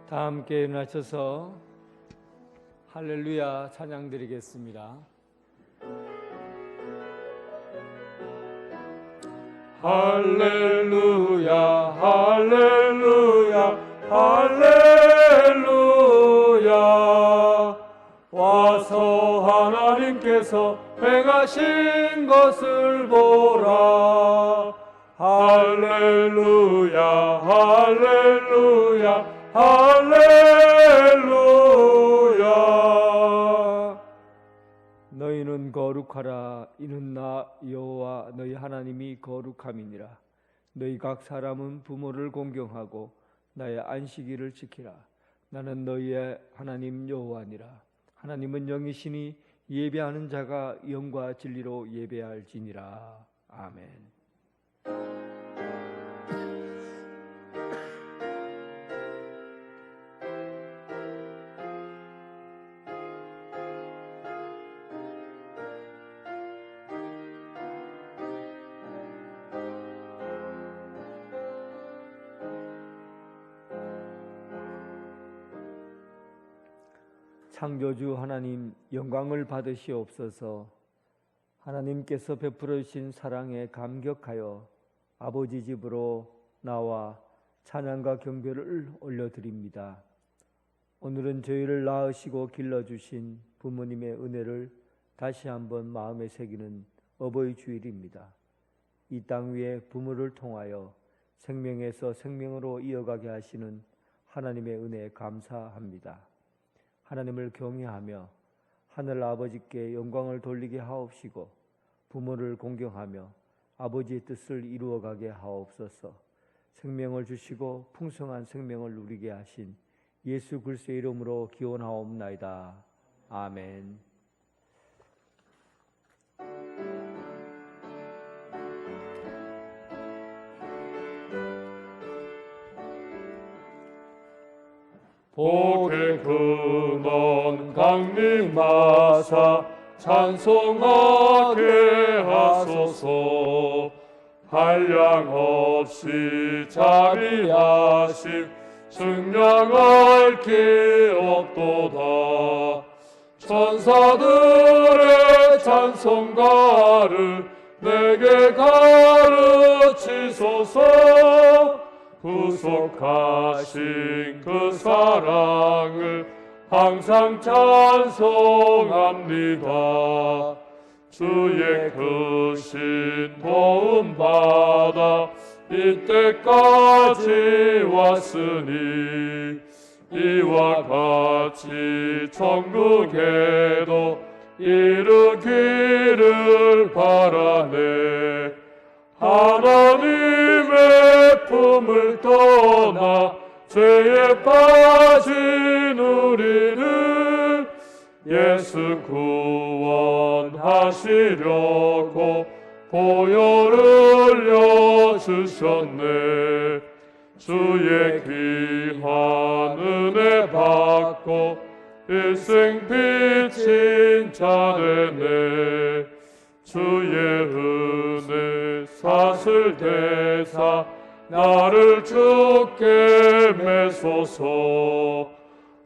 다 함께 일어나셔서 할렐루야 찬양 드리겠습니다. 할렐루야 할렐루야 할렐루야. 와서 하나님께서 행하신 것을 보라. 할렐루야 할렐루야 할렐루야. 너희는 거룩하라. 이는 나 여호와 너희 하나님이 거룩함이니라. 너희 각 사람은 부모를 공경하고 나의 안식일을 지키라. 나는 너희의 하나님 여호와니라. 하나님은 영이시니 예배하는 자가 영과 진리로 예배할지니라. 아멘. 창조주 하나님 영광을 받으시옵소서. 하나님께서 베풀어 주신 사랑에 감격하여 아버지 집으로 나와 찬양과 경배를 올려드립니다. 오늘은 저희를 낳으시고 길러주신 부모님의 은혜를 다시 한번 마음에 새기는 어버이 주일입니다. 이 땅 위에 부모를 통하여 생명에서 생명으로 이어가게 하시는 하나님의 은혜에 감사합니다. 하나님을 경외하며 하늘 아버지께 영광을 돌리게 하옵시고 부모를 공경하며 아버지의 뜻을 이루어가게 하옵소서. 생명을 주시고 풍성한 생명을 누리게 하신 예수 그리스도의 이름으로 기원하옵나이다. 아멘. 복의 근원 강림하사 찬송하게 하소서. 한량 없이 자비하심 증량할 기 없도다. 천사들의 찬송가를 내게 가르치소서. 구속하신 그 사랑을 항상 찬송합니다. 주의 크신 도움 받아 이때까지 왔으니 이와 같이 천국에도 이르기를 바라네. 하나님의 품을 떠나 죄에 빠진 우리를 예수 구원하시려고 보혈을 흘려주셨네. 주의 귀한 은혜 받고 일생 비친 자 되네. 주의 은혜 사슬 대사 나를 주께 매소서.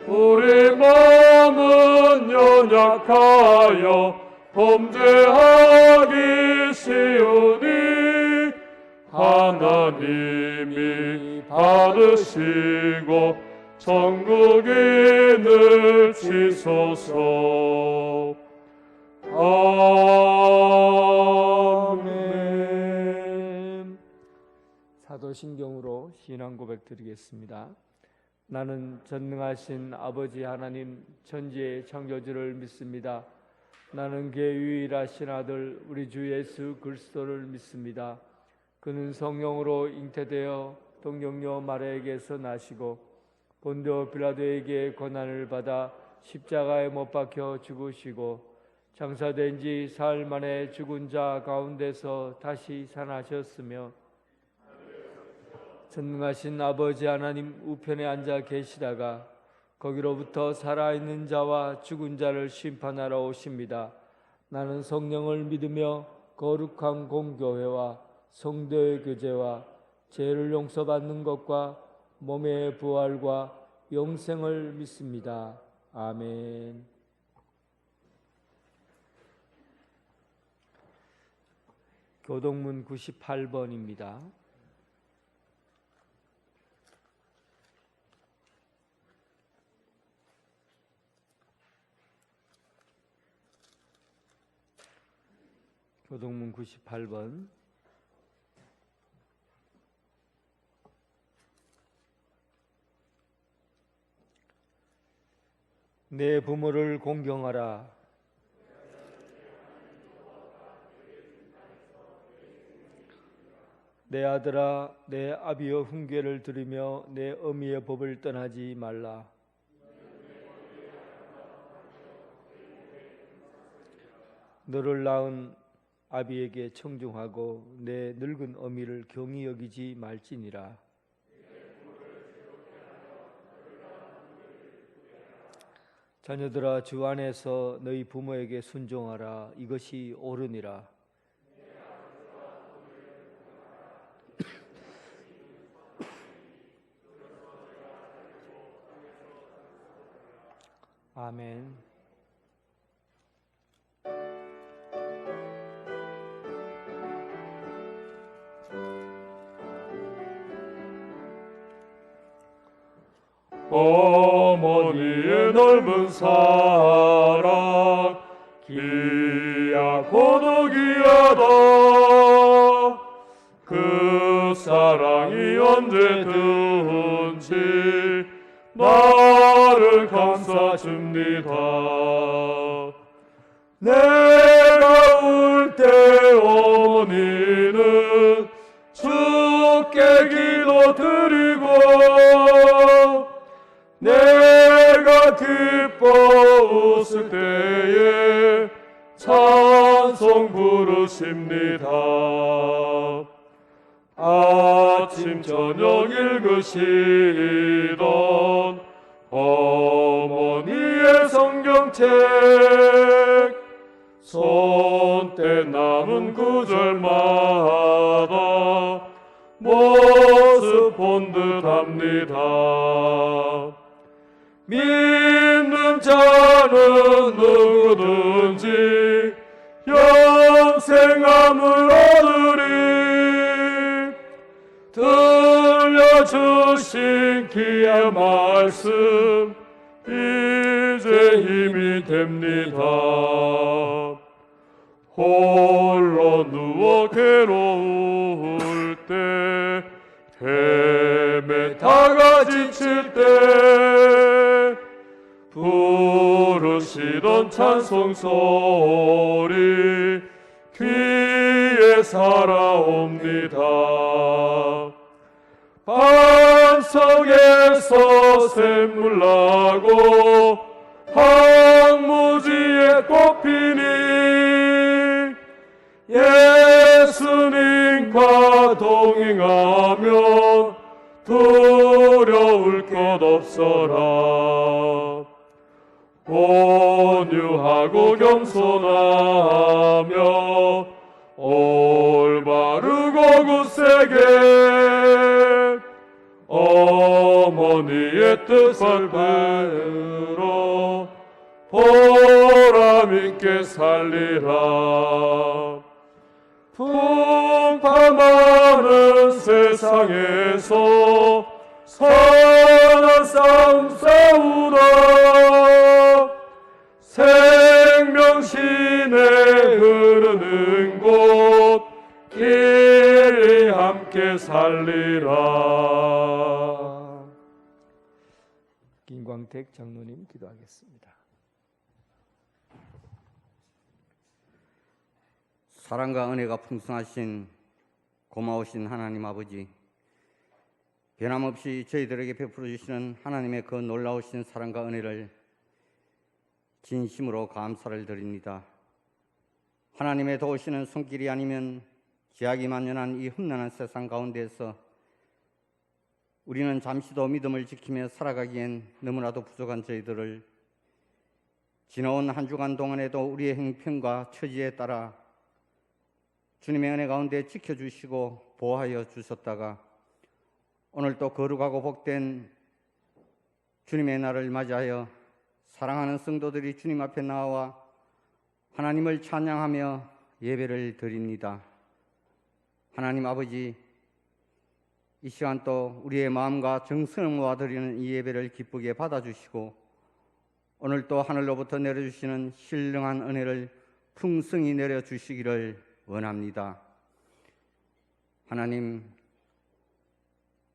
우리 마음은 연약하여 범죄하기 쉬우니 하나님이 받으시고 천국인을 치소서. 아멘. 사도신경으로 신앙 고백 드리겠습니다. 나는 전능하신 아버지 하나님 천지의 창조주를 믿습니다. 나는 그의 유일하신 아들 우리 주 예수 그리스도를 믿습니다. 그는 성령으로 잉태되어 동정녀 마리아에게서 나시고 본디오 빌라도에게 고난을 받아 십자가에 못 박혀 죽으시고 장사된 지 사흘 만에 죽은 자 가운데서 다시 살아나셨으며 전능하신 아버지 하나님 우편에 앉아 계시다가 거기로부터 살아있는 자와 죽은 자를 심판하러 오십니다. 나는 성령을 믿으며 거룩한 공교회와 성도의 교제와 죄를 용서받는 것과 몸의 부활과 영생을 믿습니다. 아멘. 교동문 98번입니다. 교동문 98번. 내 부모를 공경하라. 내 아들아, 내 아비의 훈계를 들으며 내 어미의 법을 떠나지 말라. 너를 낳은 아비에게 청중하고 내 늙은 어미를 경히 여기지 말지니라. 자녀들아, 주 안에서 너희 부모에게 순종하라. 이것이 옳으니라. 아멘. 어머니의 넓은 사랑 귀하고도 귀하다. 그 사랑이 언제든지 나를 감싸줍니다. 내가 울 때 어머니는 주께 기도드리고 내가 기뻐 웃을 때에 찬송 부르십니다. 아침 저녁 읽으시던 어머니의 성경책 손때 남은 구절마다 모습 본 듯합니다. 믿는 자는 누구든지 영생함을 얻으리. 들려주신 귀한 말씀 이제 힘이 됩니다. 홀로 누워 괴로울 때 헤매다가 지칠 때 부르시던 찬송 소리 귀에 살아옵니다. 반석에서 샘물 나고 황무지에 꽃피니 예수님과 동행하면 두려울 것 없어라. 온유하고 겸손하며 올바르고 굳세게 어머니의 뜻을 받들어 보람있게 살리라. 풍파많은 세상에서 선한 싸움 싸우다 생명신에 흐르는 곳 길이 함께 살리라. 김광택 장로님 기도하겠습니다. 사랑과 은혜가 풍성하신 고마우신 하나님 아버지, 변함없이 저희들에게 베풀어 주시는 하나님의 그 놀라우신 사랑과 은혜를 진심으로 감사를 드립니다. 하나님의 도우시는 손길이 아니면 죄악이 만연한 이 험난한 세상 가운데서 우리는 잠시도 믿음을 지키며 살아가기엔 너무나도 부족한 저희들을 지나온 한 주간 동안에도 우리의 행편과 처지에 따라 주님의 은혜 가운데 지켜주시고 보호하여 주셨다가 오늘 또 거룩하고 복된 주님의 날을 맞이하여 사랑하는 성도들이 주님 앞에 나와 하나님을 찬양하며 예배를 드립니다. 하나님 아버지, 이 시간 또 우리의 마음과 정성을 모아 드리는 이 예배를 기쁘게 받아주시고 오늘 또 하늘로부터 내려주시는 신령한 은혜를 풍성히 내려주시기를 원합니다. 하나님,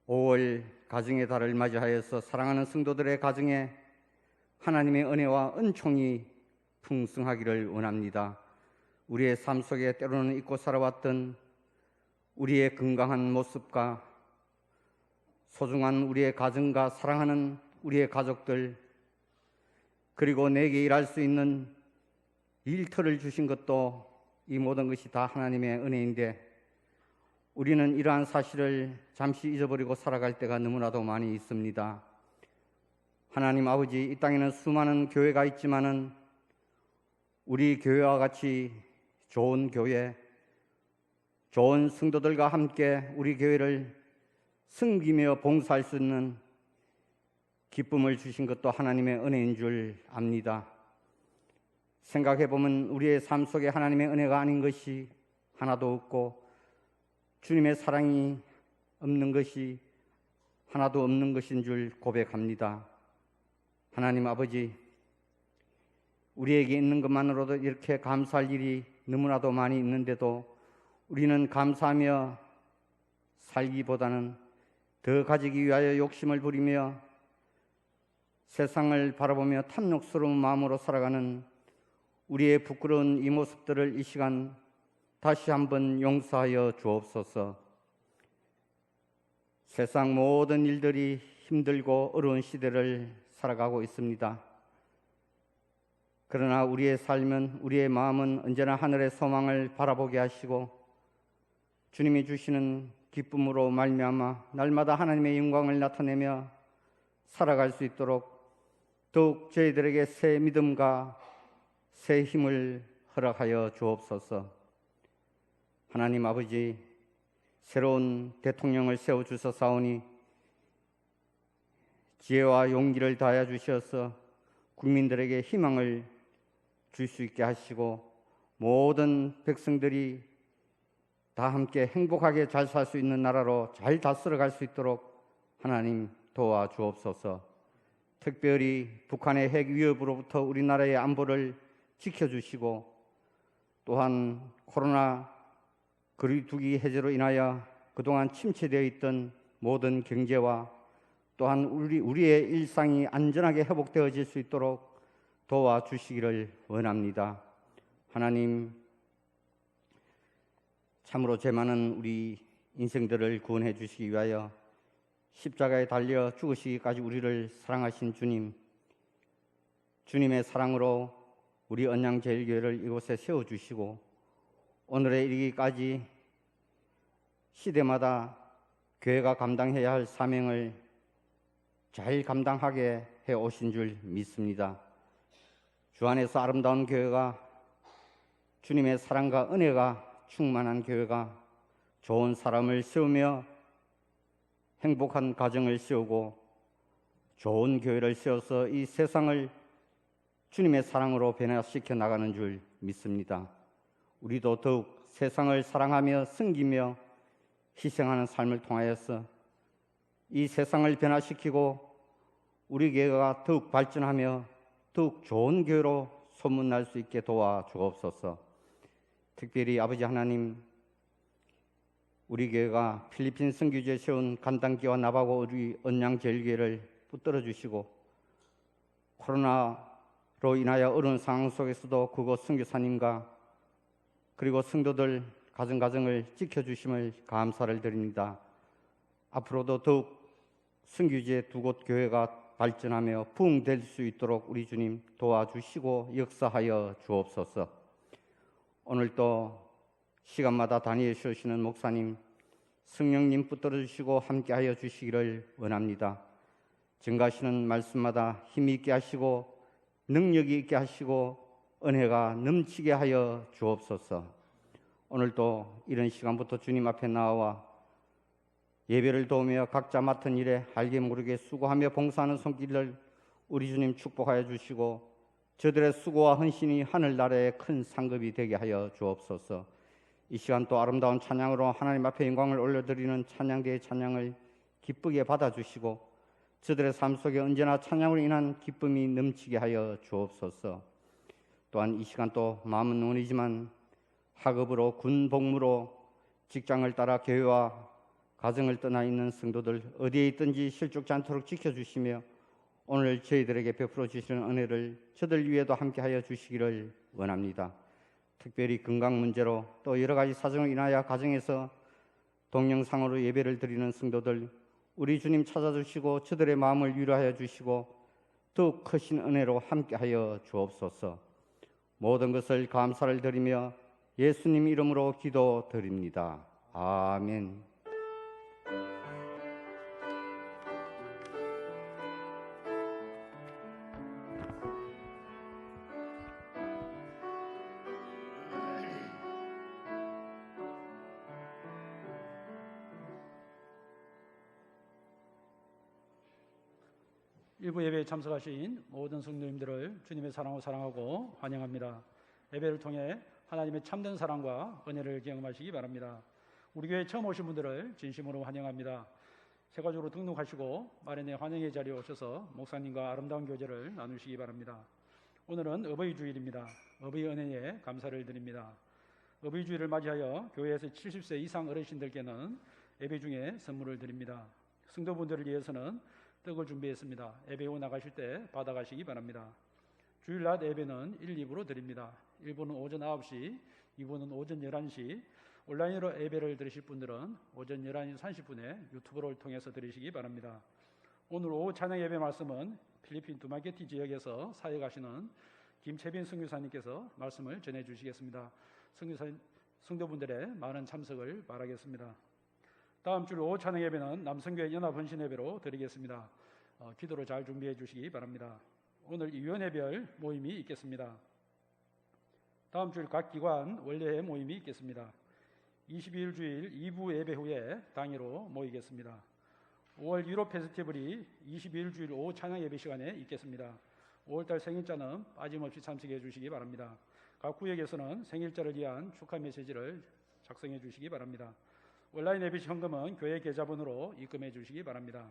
5월 가정의 달을 맞이하여서 사랑하는 성도들의 가정에 하나님의 은혜와 은총이 풍성하기를 원합니다. 우리의 삶 속에 때로는 잊고 살아왔던 우리의 건강한 모습과 소중한 우리의 가정과 사랑하는 우리의 가족들, 그리고 내게 일할 수 있는 일터를 주신 것도 이 모든 것이 다 하나님의 은혜인데 우리는 이러한 사실을 잠시 잊어버리고 살아갈 때가 너무나도 많이 있습니다. 하나님 아버지, 이 땅에는 수많은 교회가 있지만은 우리 교회와 같이 좋은 교회, 좋은 성도들과 함께 우리 교회를 섬기며 봉사할 수 있는 기쁨을 주신 것도 하나님의 은혜인 줄 압니다. 생각해보면 우리의 삶 속에 하나님의 은혜가 아닌 것이 하나도 없고 주님의 사랑이 없는 것이 하나도 없는 것인 줄 고백합니다. 하나님 아버지, 우리에게 있는 것만으로도 이렇게 감사할 일이 너무나도 많이 있는데도 우리는 감사하며 살기보다는 더 가지기 위하여 욕심을 부리며 세상을 바라보며 탐욕스러운 마음으로 살아가는 우리의 부끄러운 이 모습들을 이 시간 다시 한번 용서하여 주옵소서. 세상 모든 일들이 힘들고 어려운 시대를 살아가고 있습니다. 그러나 우리의 삶은, 우리의 마음은 언제나 하늘의 소망을 바라보게 하시고 주님이 주시는 기쁨으로 말미암아 날마다 하나님의 영광을 나타내며 살아갈 수 있도록 더욱 저희들에게 새 믿음과 새 힘을 허락하여 주옵소서. 하나님 아버지, 새로운 대통령을 세워주셨사오니 지혜와 용기를 다하여 주셔서 국민들에게 희망을 줄 수 있게 하시고 모든 백성들이 다 함께 행복하게 잘 살 수 있는 나라로 잘 다스려갈 수 있도록 하나님 도와주옵소서. 특별히 북한의 핵 위협으로부터 우리나라의 안보를 지켜주시고 또한 코로나 거리두기 해제로 인하여 그동안 침체되어 있던 모든 경제와 또한 우리의 일상이 안전하게 회복되어질 수 있도록 도와주시기를 원합니다. 하나님, 참으로 죄 많은 우리 인생들을 구원해 주시기 위하여 십자가에 달려 죽으시기까지 우리를 사랑하신 주님, 주님의 사랑으로 우리 언양제일교회를 이곳에 세워주시고 오늘에 이르기까지 시대마다 교회가 감당해야 할 사명을 잘 감당하게 해 오신 줄 믿습니다. 주 안에서 아름다운 교회가, 주님의 사랑과 은혜가 충만한 교회가 좋은 사람을 세우며 행복한 가정을 세우고 좋은 교회를 세워서 이 세상을 주님의 사랑으로 변화시켜 나가는 줄 믿습니다. 우리도 더욱 세상을 사랑하며 섬기며 희생하는 삶을 통하여서 이 세상을 변화시키고 우리 교회가 더욱 발전하며 더욱 좋은 교회로 소문날 수 있게 도와주옵소서. 특별히 아버지 하나님, 우리 교회가 필리핀 선교지에 세운 간당기와 나바고 우리 언양제일교회를 붙들어 주시고 코로나로 인하여 어려운 상황 속에서도 그곳 선교사님과 그리고 성도들 가정가정을 지켜주심을 감사를 드립니다. 앞으로도 더욱 선교지의 두 곳 교회가 발전하며 부흥될 수 있도록 우리 주님 도와주시고 역사하여 주옵소서. 오늘도 시간마다 다니엘 쉬시는 목사님, 성령님 붙들어 주시고 함께하여 주시기를 원합니다. 증가하시는 말씀마다 힘이 있게 하시고 능력이 있게 하시고 은혜가 넘치게 하여 주옵소서. 오늘도 이런 시간부터 주님 앞에 나와 예배를 도우며 각자 맡은 일에 알게 모르게 수고하며 봉사하는 손길을 우리 주님 축복하여 주시고 저들의 수고와 헌신이 하늘나라의 큰 상급이 되게 하여 주옵소서. 이 시간 또 아름다운 찬양으로 하나님 앞에 영광을 올려드리는 찬양대의 찬양을 기쁘게 받아주시고 저들의 삶 속에 언제나 찬양으로 인한 기쁨이 넘치게 하여 주옵소서. 또한 이 시간 또 마음은 원이지만 학업으로 군 복무로 직장을 따라 교회와 가정을 떠나 있는 성도들 어디에 있든지 실족지 않도록 지켜주시며 오늘 저희들에게 베풀어 주시는 은혜를 저들 위에도 함께하여 주시기를 원합니다. 특별히 건강 문제로 또 여러 가지 사정으로 인하여 가정에서 동영상으로 예배를 드리는 성도들 우리 주님 찾아주시고 저들의 마음을 위로하여 주시고 더욱 크신 은혜로 함께하여 주옵소서. 모든 것을 감사를 드리며 예수님 이름으로 기도드립니다. 아멘. 일부 예배에 참석하신 모든 성도님들을 주님의 사랑으로 사랑하고 환영합니다. 예배를 통해 하나님의 참된 사랑과 은혜를 경험하시기 바랍니다. 우리 교회 처음 오신 분들을 진심으로 환영합니다. 세가족으로 등록하시고 마련의 환영의 자리에 오셔서 목사님과 아름다운 교제를 나누시기 바랍니다. 오늘은 어버이 주일입니다. 어버이 은혜에 감사를 드립니다. 어버이 주일을 맞이하여 교회에서 70세 이상 어르신들께는 예배 중에 선물을 드립니다. 성도분들을 위해서는 떡을 준비했습니다. 예배 후 나가실 때 받아가시기 바랍니다. 주일낮 예배는 1, 2부로 드립니다. 1부는 오전 9시, 2부는 오전 11시, 온라인으로 예배를 들으실 분들은 오전 11시 30분에 유튜브를 통해서 들으시기 바랍니다. 오늘 오후 찬양 예배 말씀은 필리핀 두마게티 지역에서 사역하시는 김채빈 선교사님께서 말씀을 전해주시겠습니다. 성도분들의 많은 참석을 바라겠습니다. 다음 주 오후 찬양 예배는 남성교회 연합헌신 예배로 드리겠습니다. 기도로 잘 준비해 주시기 바랍니다. 오늘 위원회별 모임이 있겠습니다. 다음 주일 각 기관 원래회 모임이 있겠습니다. 22일 주일 2부 예배 후에 당일로 모이겠습니다. 5월 유럽 페스티벌이 22일 주일 오후 찬양 예배 시간에 있겠습니다. 5월달 생일자는 빠짐없이 참석해 주시기 바랍니다. 각 구역에서는 생일자를 위한 축하 메시지를 작성해 주시기 바랍니다. 온라인 예배 현금은 교회 계좌번호로 입금해 주시기 바랍니다.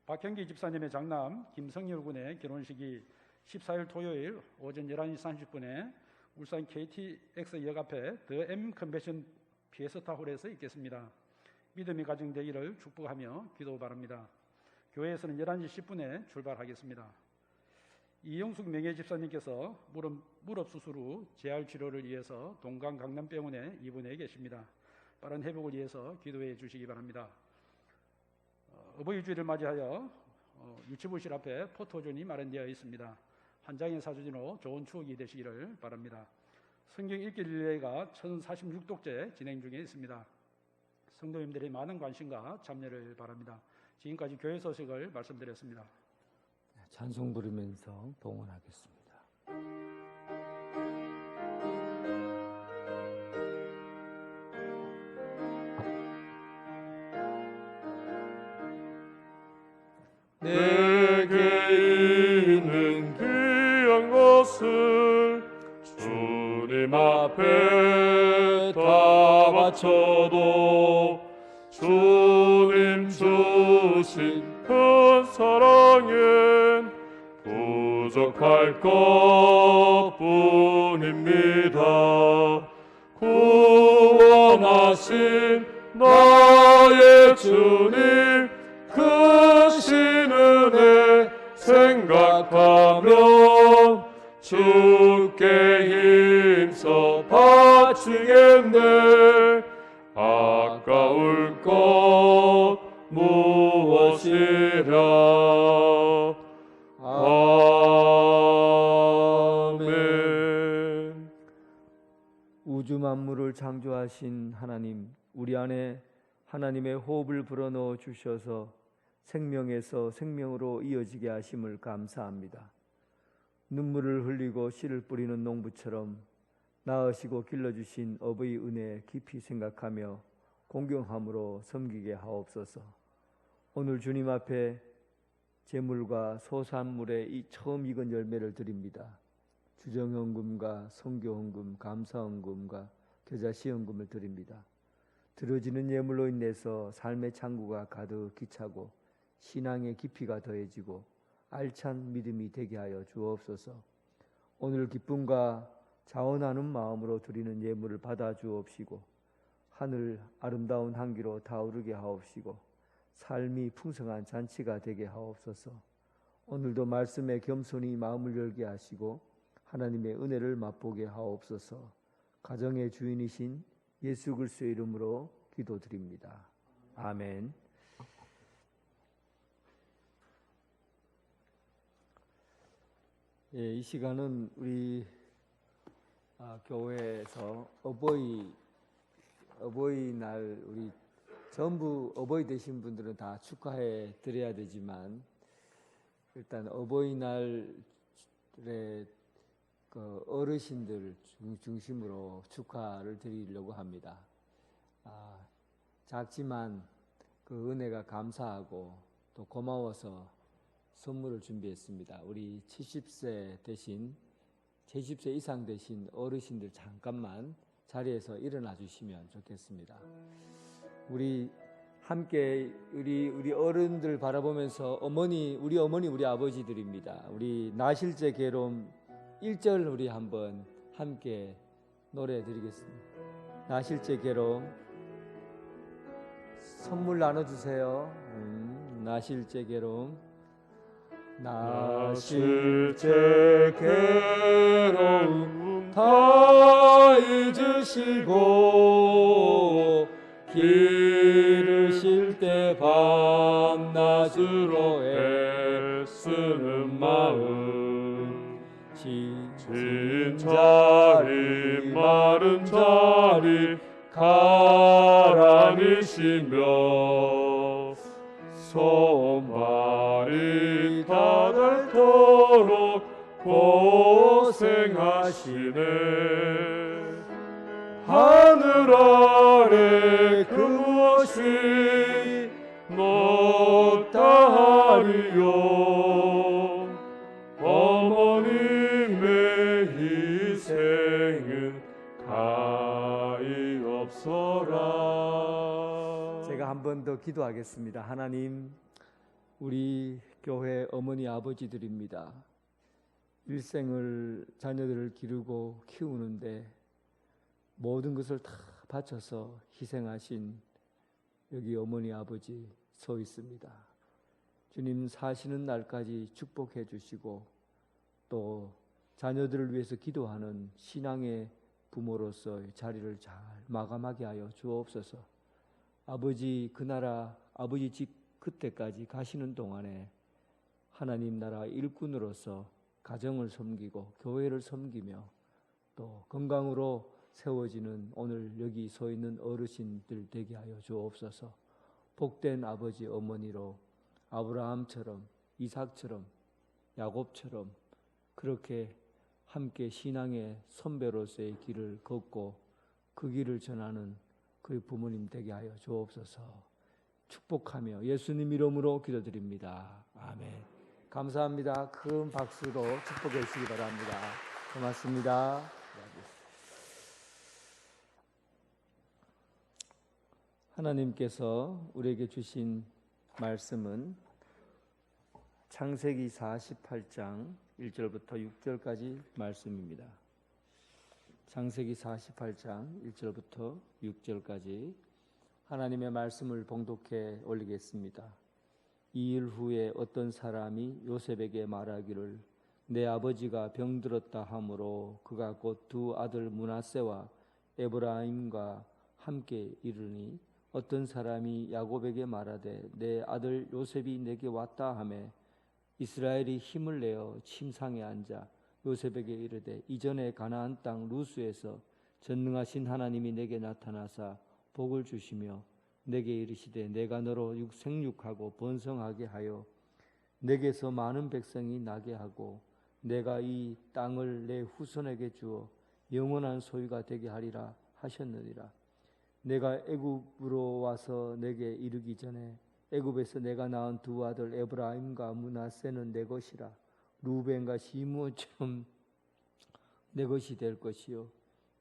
박형기 집사님의 장남 김성열 군의 결혼식이 14일 토요일 오전 11시 30분에 울산 KTX 역 앞에 더 M 컨벤션 피에스타홀에서 있겠습니다. 믿음이 가정되기를 축복하며 기도 바랍니다. 교회에서는 11시 10분에 출발하겠습니다. 이영숙 명예집사님께서 무릎 수술 후 재활 치료를 위해서 동강 강남병원에 입원해 계십니다. 빠른 회복을 위해서 기도해 주시기 바랍니다. 어버이 주일을 맞이하여 유치부실 앞에 포토존이 마련되어 있습니다. 한 장의 사진으로 좋은 추억이 되시기를 바랍니다. 성경 읽기 릴레이가 1046독째 진행 중에 있습니다. 성도님들의 많은 관심과 참여를 바랍니다. 지금까지 교회 소식을 말씀드렸습니다. 찬송 부르면서 동원하겠습니다. 내게 있는 귀한 것을 주님 앞에 다 바쳐도 주님 주신 큰 사랑엔 부족할 것뿐입니다. 구원하신 나의 주님 크신 은혜 생각하면 주께 힘써 바치겠네. 아까울 것 무엇이랴. 아멘. 우주 만물을 창조하신 하나님, 우리 안에 하나님의 호흡을 불어넣어 주셔서 생명에서 생명으로 이어지게 하심을 감사합니다. 눈물을 흘리고 씨를 뿌리는 농부처럼 낳으시고 길러주신 어버이 은혜 깊이 생각하며 공경함으로 섬기게 하옵소서. 오늘 주님 앞에 제물과 소산물의 이 처음 익은 열매를 드립니다. 주정헌금과 성교헌금, 감사헌금과 겨자씨헌금을 드립니다. 들어지는 예물로 인해서 삶의 창구가 가득히 차고 신앙의 깊이가 더해지고 알찬 믿음이 되게 하여 주옵소서. 오늘 기쁨과 자원하는 마음으로 드리는 예물을 받아 주옵시고 하늘 아름다운 향기로 타오르게 하옵시고 삶이 풍성한 잔치가 되게 하옵소서. 오늘도 말씀에 겸손히 마음을 열게 하시고 하나님의 은혜를 맛보게 하옵소서. 가정의 주인이신 예수 그리스도의 이름으로 기도드립니다. 아멘. 예, 이 시간은 우리 교회에서 어버이날 우리 전부 어버이 되신 분들은 다 축하해 드려야 되지만 일단 어버이날에 그 어르신들 중심으로 축하를 드리려고 합니다. 작지만 그 은혜가 감사하고 또 고마워서 선물을 준비했습니다. 우리 70세 이상 되신 어르신들 잠깐만 자리에서 일어나 주시면 좋겠습니다. 우리 함께 우리 어른들 바라보면서 우리 어머니, 우리 아버지들입니다. 우리 나실제 괴로움 1절 우리 한번 함께 노래 드리겠습니다. 나실제 괴로움 선물 나눠주세요. 나실제 괴로움 나실제 괴로움 다 잊으시고 기르실 때 밤낮으로 애쓰는 마음 진 자리 마른 자리 가라니시며 손발이 다 닳도록 고생하시네. 하늘 아래 그것이 못다하리요. 어머님의 희생은 가히 없어라. 제가 한 번 더 기도하겠습니다. 하나님, 우리 교회 어머니 아버지들입니다. 일생을 자녀들을 기르고 키우는데 모든 것을 다 바쳐서 희생하신 여기 어머니 아버지 서 있습니다. 주님 사시는 날까지 축복해 주시고 또 자녀들을 위해서 기도하는 신앙의 부모로서의 자리를 잘 마감하게 하여 주옵소서. 아버지 그 나라 아버지 집 그때까지 가시는 동안에 하나님 나라 일꾼으로서 가정을 섬기고 교회를 섬기며 또 건강으로 세워지는 오늘 여기 서 있는 어르신들 되게 하여 주옵소서. 복된 아버지 어머니로 아브라함처럼 이삭처럼 야곱처럼 그렇게 함께 신앙의 선배로서의 길을 걷고 그 길을 전하는 그 부모님 되게 하여 주옵소서. 축복하며 예수님 이름으로 기도드립니다. 아멘. 감사합니다. 큰 박수로 축복해 주시기 바랍니다. 고맙습니다. 하나님께서 우리에게 주신 말씀은 창세기 48장 1절부터 6절까지 말씀입니다. 창세기 48장 1절부터 6절까지 하나님의 말씀을 봉독해 올리겠습니다. 이 일 후에 어떤 사람이 요셉에게 말하기를 내 아버지가 병들었다 하므로 그가 곧 두 아들 므낫세와 에브라임과 함께 이르니 어떤 사람이 야곱에게 말하되 내 아들 요셉이 내게 왔다 하매 이스라엘이 힘을 내어 침상에 앉아 요셉에게 이르되 이전에 가나안 땅 루스에서 전능하신 하나님이 내게 나타나사 복을 주시며 내게 이르시되 내가 너로 생육하고 번성하게 하여 내게서 많은 백성이 나게 하고 내가 이 땅을 내 후손에게 주어 영원한 소유가 되게 하리라 하셨느니라. 내가 애굽으로 와서 내게 이르기 전에 애굽에서 내가 낳은 두 아들 에브라임과 므낫세는 내 것이라. 루벤과 시므온처럼 내 것이 될 것이요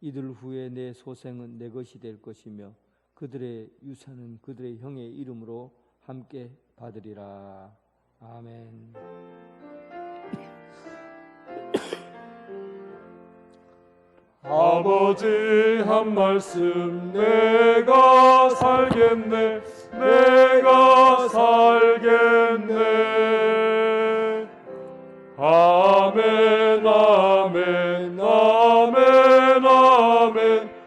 이들 후에 내 소생은 내 것이 될 것이며 그들의 유산은 그들의 형의 이름으로 함께 받으리라. 아멘. 아버지 한 말씀 내가 살겠네 내가 살겠네. 아멘 아멘 아멘 아멘 아멘.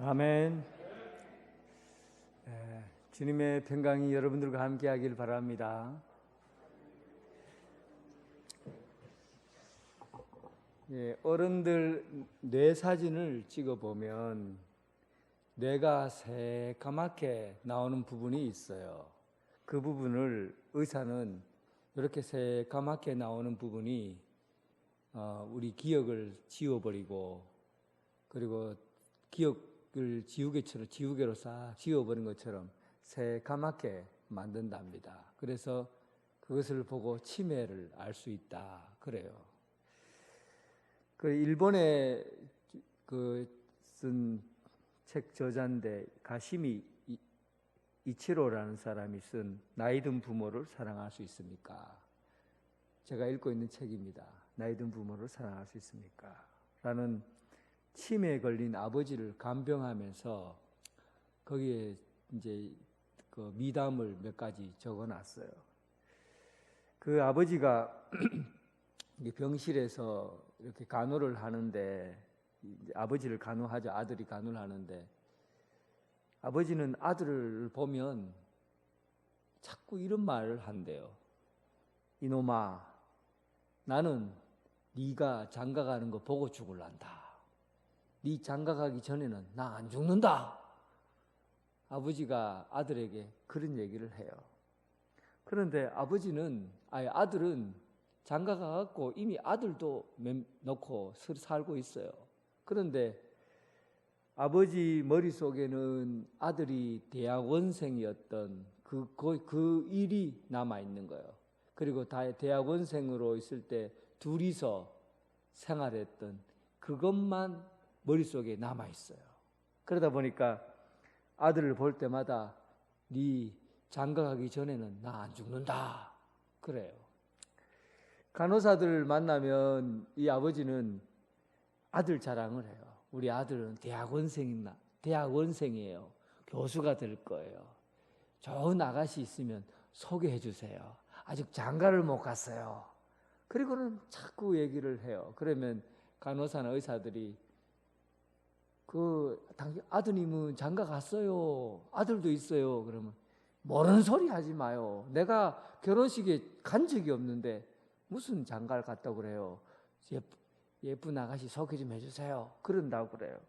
아멘. 주님의 평강이 여러분들과 함께하길 바랍니다. 어른들 뇌 사진을 찍어보면 뇌가 새까맣게 나오는 부분이 있어요. 그 부분을 의사는 이렇게 새까맣게 나오는 부분이 우리 기억을 지워버리고, 그리고 기억을 지우개로 싹 지워버린 것처럼 새까맣게 만든답니다. 그래서 그것을 보고 치매를 알 수 있다 그래요. 그 일본에 쓴 책 저자인데 가시미 이치로라는 사람이 쓴 나이 든 부모를 사랑할 수 있습니까? 제가 읽고 있는 책입니다. 나이 든 부모를 사랑할 수 있습니까? 라는 치매에 걸린 아버지를 간병하면서 거기에 이제 그 미담을 몇 가지 적어놨어요. 그 아버지가 병실에서 이렇게 간호를 하는데, 이제 아버지를 간호하죠. 아들이 간호를 하는데, 아버지는 아들을 보면 자꾸 이런 말을 한대요. 이놈아, 나는 네가 장가가는 거 보고 죽을란다. 네 장가가기 전에는 나 안 죽는다. 아버지가 아들에게 그런 얘기를 해요. 그런데 아들은 장가가갖고 이미 아들도 놓고 살고 있어요. 그런데 아버지 머릿속에는 아들이 대학원생이었던 그 일이 남아있는 거예요. 그리고 대학원생으로 있을 때 둘이서 생활했던 그것만 머릿속에 남아있어요. 그러다 보니까 아들을 볼 때마다 네 장가가기 전에는 나 안 죽는다 그래요. 간호사들 만나면 이 아버지는 아들 자랑을 해요. 우리 아들은 대학원생이에요. 교수가 될 거예요. 좋은 아가씨 있으면 소개해 주세요. 아직 장가를 못 갔어요. 그리고는 자꾸 얘기를 해요. 그러면 간호사나 의사들이 아드님은 장가 갔어요. 아들도 있어요. 그러면 모르는 소리 하지 마요. 내가 결혼식에 간 적이 없는데 무슨 장가를 갔다고 그래요. 예쁜 아가씨 소개 좀 해주세요. 그런다고 그래요.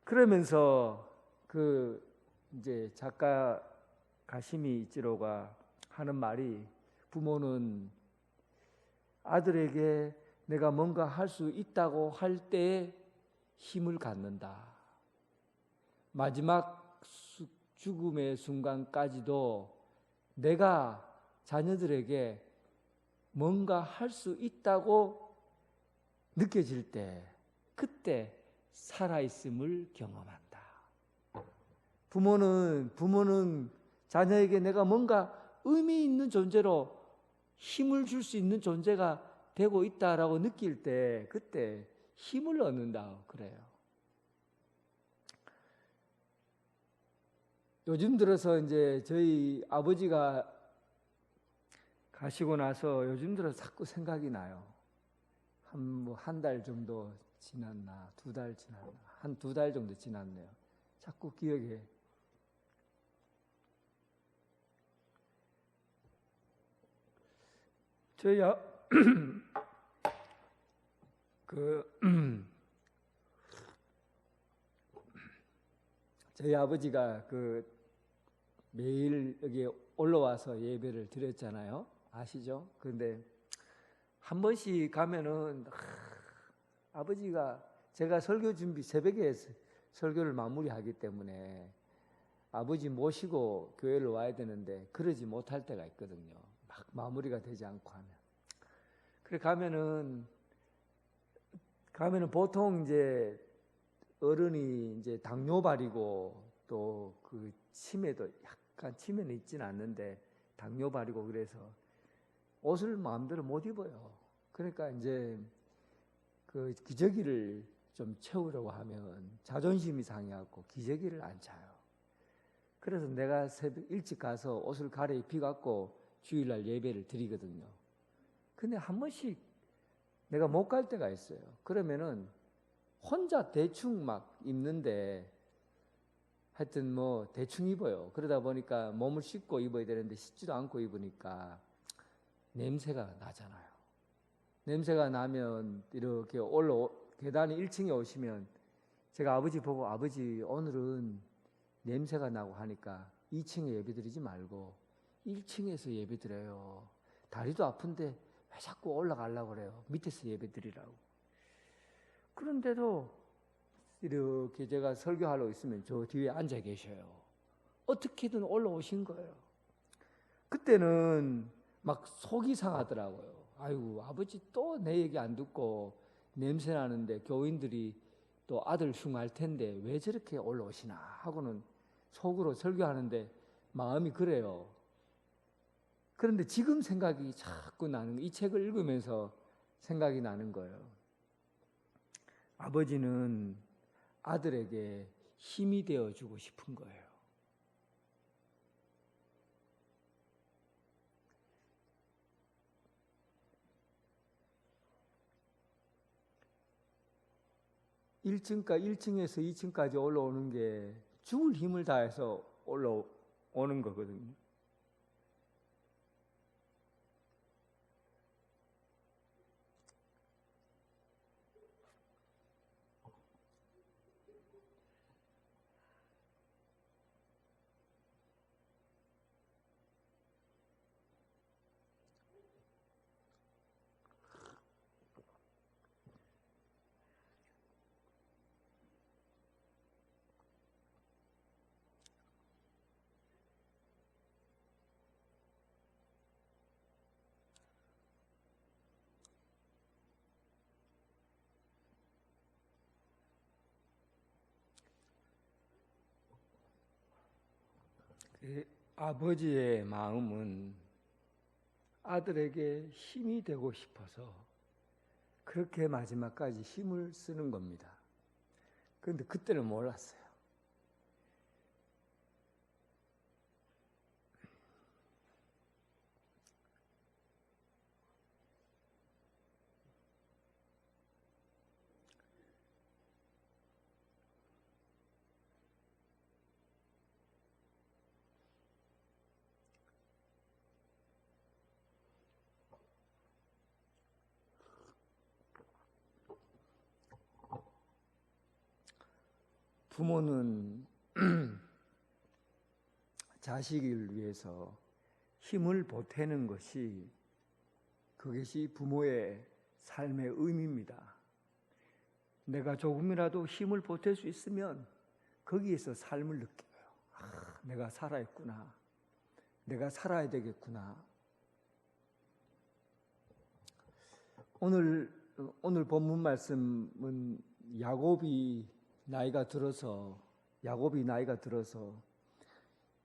그러면서 이제 작가 가시미 이치로가 하는 말이, 부모는 아들에게 내가 뭔가 할 수 있다고 할 때에 힘을 갖는다. 마지막 죽음의 순간까지도 내가 자녀들에게 뭔가 할 수 있다고 느껴질 때, 그때 살아있음을 경험한다. 부모는 자녀에게 내가 뭔가 의미 있는 존재로 힘을 줄 수 있는 존재가 되고 있다라고 느낄 때, 그때 힘을 얻는다 그래요. 요즘 들어서 이제 저희 아버지가 가시고 나서 요즘 들어서 자꾸 생각이 나요. 한 달 정도 지났나, 2달 지났나, 한 2달 정도 지났네요. 자꾸 기억에. 저희 저희 아버지가 매일 여기 올라와서 예배를 드렸잖아요. 아시죠? 그런데 한 번씩 가면은 아버지가, 제가 설교 준비 새벽에 설교를 마무리하기 때문에 아버지 모시고 교회를 와야 되는데 그러지 못할 때가 있거든요. 막 마무리가 되지 않고 하면. 그래 가면은 보통 이제 어른이 이제 당뇨발이고 또 그 치매도 약간 치매는 있지는 않는데 당뇨발이고 그래서 옷을 마음대로 못 입어요. 그러니까 이제 그 기저귀를 좀 채우려고 하면 자존심이 상해갖고 기저귀를 안 차요. 그래서 내가 새벽 일찍 가서 옷을 갈아입히 갖고 주일날 예배를 드리거든요. 근데 한 번씩 내가 못 갈 때가 있어요. 그러면은 혼자 대충 막 입는데 하여튼 뭐 대충 입어요. 그러다 보니까 몸을 씻고 입어야 되는데 씻지도 않고 입으니까 냄새가 나잖아요. 냄새가 나면 이렇게 계단이 1층에 오시면 제가 아버지 보고, 아버지 오늘은 냄새가 나고 하니까 2층에 예배드리지 말고 1층에서 예배드려요. 다리도 아픈데 왜 자꾸 올라가려고 그래요? 밑에서 예배드리라고. 그런데도 이렇게 제가 설교하러 있으면 저 뒤에 앉아 계셔요. 어떻게든 올라오신 거예요. 그때는 막 속이 상하더라고요. 아이고, 아버지 또 내 얘기 안 듣고 냄새 나는데 교인들이 또 아들 흉할 텐데 왜 저렇게 올라오시나 하고는 속으로 설교하는데 마음이 그래요. 그런데 지금 생각이 자꾸 나는, 이 책을 읽으면서 생각이 나는 거예요. 아버지는 아들에게 힘이 되어주고 싶은 거예요. 일층에서 2층까지 올라오는 게 죽을 힘을 다해서 올라오는 거거든요. 아버지의 마음은 아들에게 힘이 되고 싶어서 그렇게 마지막까지 힘을 쓰는 겁니다. 그런데 그때는 몰랐어요. 부모는 자식을 위해서 힘을 보태는 것이, 그것이 부모의 삶의 의미입니다. 내가 조금이라도 힘을 보탤 수 있으면 거기에서 삶을 느껴요. 아, 내가 살아있구나. 내가 살아야 되겠구나. 오늘 본문 말씀은 야곱이 나이가 들어서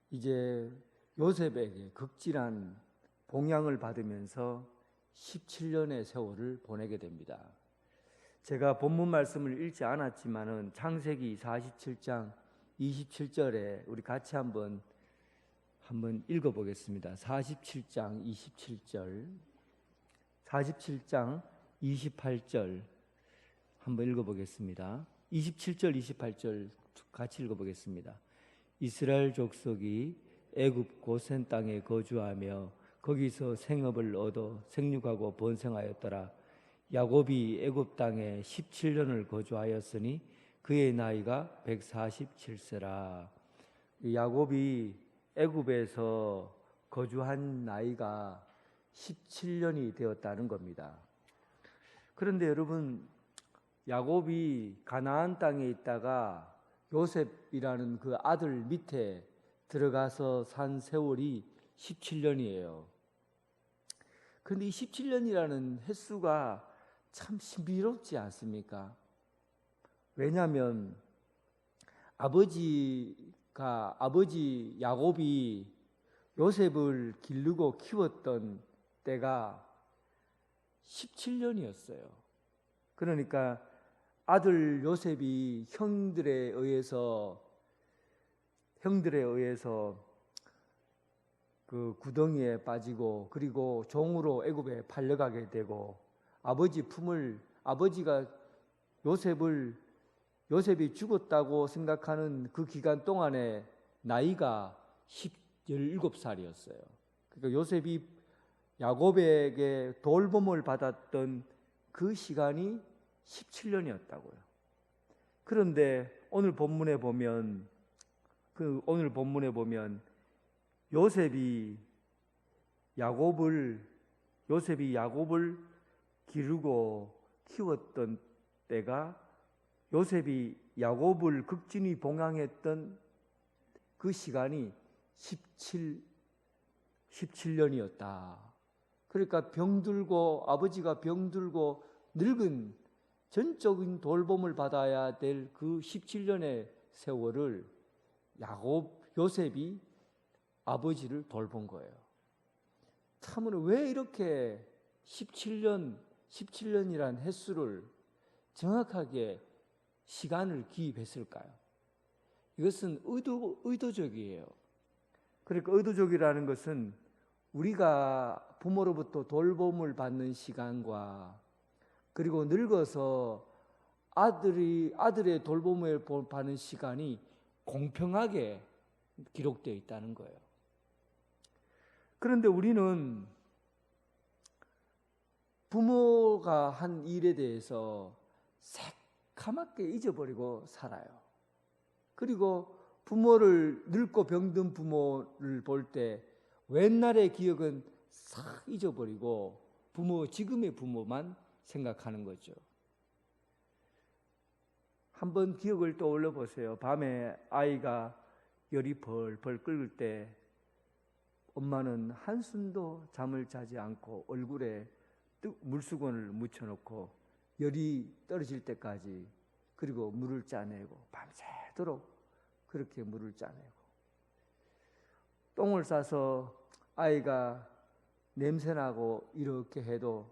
이제 요셉에게 극진한 봉양을 받으면서 17년의 세월을 보내게 됩니다. 제가 본문 말씀을 읽지 않았지만은 창세기 47장 27절에 우리 같이 한번 읽어보겠습니다. 47장 27절, 47장 28절 한번 읽어보겠습니다. 27절 28절 같이 읽어보겠습니다. 이스라엘 족속이 애굽 고센 땅에 거주하며 거기서 생업을 얻어 생육하고 번성하였더라. 야곱이 애굽 땅에 17년을 거주하였으니 그의 나이가 147세라. 야곱이 애굽에서 거주한 나이가 17년이 되었다는 겁니다. 그런데 여러분, 야곱이 가나안 땅에 있다가 요셉이라는 그 아들 밑에 들어가서 산 세월이 17년이에요. 그런데 이 17년이라는 횟수가 참 신비롭지 않습니까? 왜냐하면 아버지 야곱이 요셉을 기르고 키웠던 때가 17년이었어요. 그러니까 아들 요셉이 형들에 의해서 그 구덩이에 빠지고 그리고 종으로 애굽에 팔려가게 되고 아버지가 요셉이 죽었다고 생각하는 그 기간 동안에 나이가 17살이었어요. 그러니까 요셉이 야곱에게 돌봄을 받았던 그 시간이 17년이었다고요. 그런데 오늘 본문에 보면 요셉이 야곱을 기르고 키웠던 때가 요셉이 야곱을 극진히 봉양했던 그 시간이 17년이었다. 그러니까 아버지가 병들고 늙은 전적인 돌봄을 받아야 될 그 17년의 세월을 요셉이 아버지를 돌본 거예요. 참으로 왜 이렇게 17년이란 횟수를 정확하게 시간을 기입했을까요? 이것은 의도적이에요. 그러니까 의도적이라는 것은 우리가 부모로부터 돌봄을 받는 시간과 그리고 늙어서 아들의 돌봄을 받는 시간이 공평하게 기록되어 있다는 거예요. 그런데 우리는 부모가 한 일에 대해서 새카맣게 잊어버리고 살아요. 그리고 늙고 병든 부모를 볼 때 옛날의 기억은 싹 잊어버리고 지금의 부모만 생각하는 거죠. 한번 기억을 떠올려 보세요. 밤에 아이가 열이 벌벌 끓을 때 엄마는 한숨도 잠을 자지 않고 얼굴에 물수건을 묻혀놓고 열이 떨어질 때까지 그리고 물을 짜내고 밤새도록 그렇게 물을 짜내고 똥을 싸서 아이가 냄새나고 이렇게 해도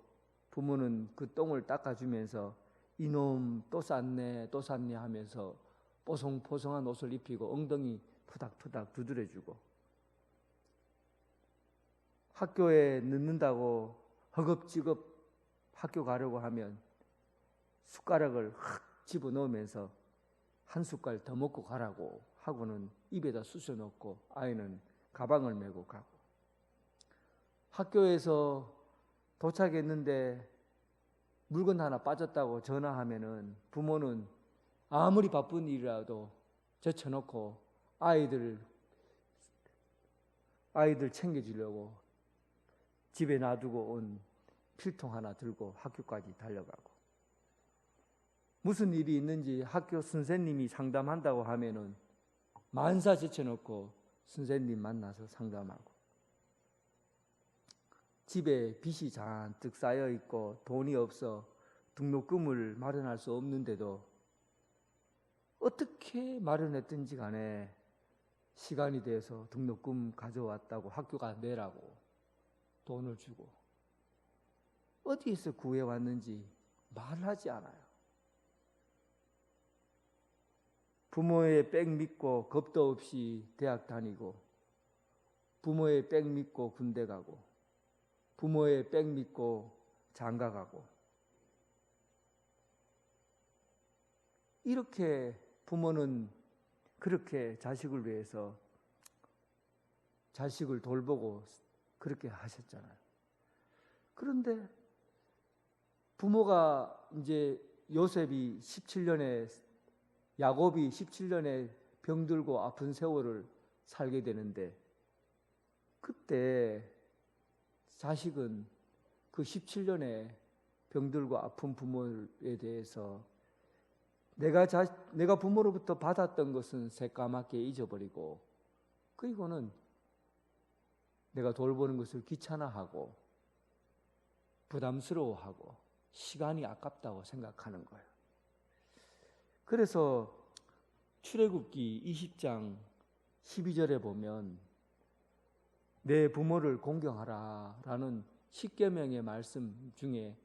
부모는 그 똥을 닦아주면서 이놈 또 쌌네 하면서 뽀송뽀송한 옷을 입히고 엉덩이 푸닥푸닥 두드려주고 학교에 늦는다고 허겁지겁 학교 가려고 하면 숟가락을 확 집어넣으면서 한 숟갈 더 먹고 가라고 하고는 입에다 쑤셔넣고 아이는 가방을 메고 가고 학교에서 도착했는데 물건 하나 빠졌다고 전화하면은 부모는 아무리 바쁜 일이라도 제쳐놓고 아이들 챙겨주려고 집에 놔두고 온 필통 하나 들고 학교까지 달려가고 무슨 일이 있는지 학교 선생님이 상담한다고 하면은 만사 제쳐놓고 선생님 만나서 상담하고 집에 빚이 잔뜩 쌓여 있고 돈이 없어 등록금을 마련할 수 없는데도 어떻게 마련했든지 간에 시간이 돼서 등록금 가져왔다고 학교가 내라고 돈을 주고 어디에서 구해왔는지 말하지 않아요. 부모의 백 믿고 겁도 없이 대학 다니고 부모의 백 믿고 군대 가고 부모의 백 믿고 장가 가고 이렇게 부모는 그렇게 자식을 위해서 자식을 돌보고 그렇게 하셨잖아요. 그런데 부모가 이제 야곱이 17년에 병들고 아픈 세월을 살게 되는데 그때 자식은 그 17년에 병들고 아픈 부모에 대해서 내가 부모로부터 받았던 것은 새까맣게 잊어버리고 그리고는 내가 돌보는 것을 귀찮아하고 부담스러워하고 시간이 아깝다고 생각하는 거예요. 그래서 출애굽기 20장 12절에 보면 내 부모를 공경하라 라는 십계명의 말씀 중에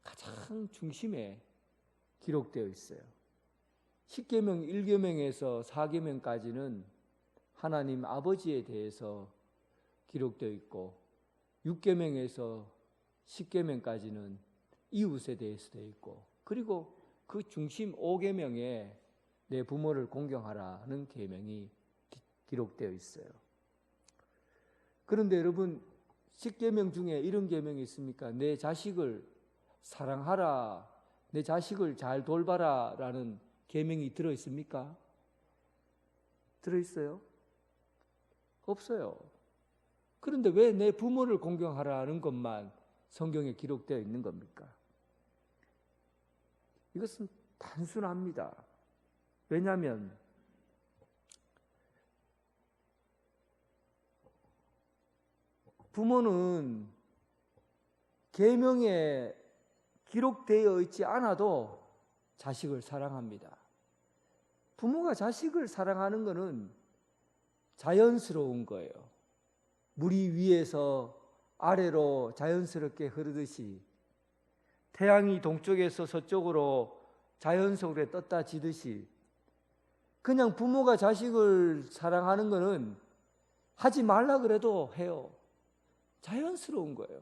가장 중심에 기록되어 있어요. 십계명 1계명에서 4계명까지는 하나님 아버지에 대해서 기록되어 있고 6계명에서 10계명까지는 이웃에 대해서 되어 있고 그리고 그 중심 5계명에 내 부모를 공경하라는 계명이 기록되어 있어요. 그런데 여러분 10계명 중에 이런 계명이 있습니까? 내 자식을 사랑하라, 내 자식을 잘 돌봐라 라는 계명이 들어있습니까? 들어있어요? 없어요. 그런데 왜 내 부모를 공경하라는 것만 성경에 기록되어 있는 겁니까? 이것은 단순합니다. 왜냐하면 부모는 계명에 기록되어 있지 않아도 자식을 사랑합니다. 부모가 자식을 사랑하는 것은 자연스러운 거예요. 물이 위에서 아래로 자연스럽게 흐르듯이, 태양이 동쪽에서 서쪽으로 자연스럽게 떴다 지듯이, 그냥 부모가 자식을 사랑하는 것은 하지 말라 그래도 해요. 자연스러운 거예요.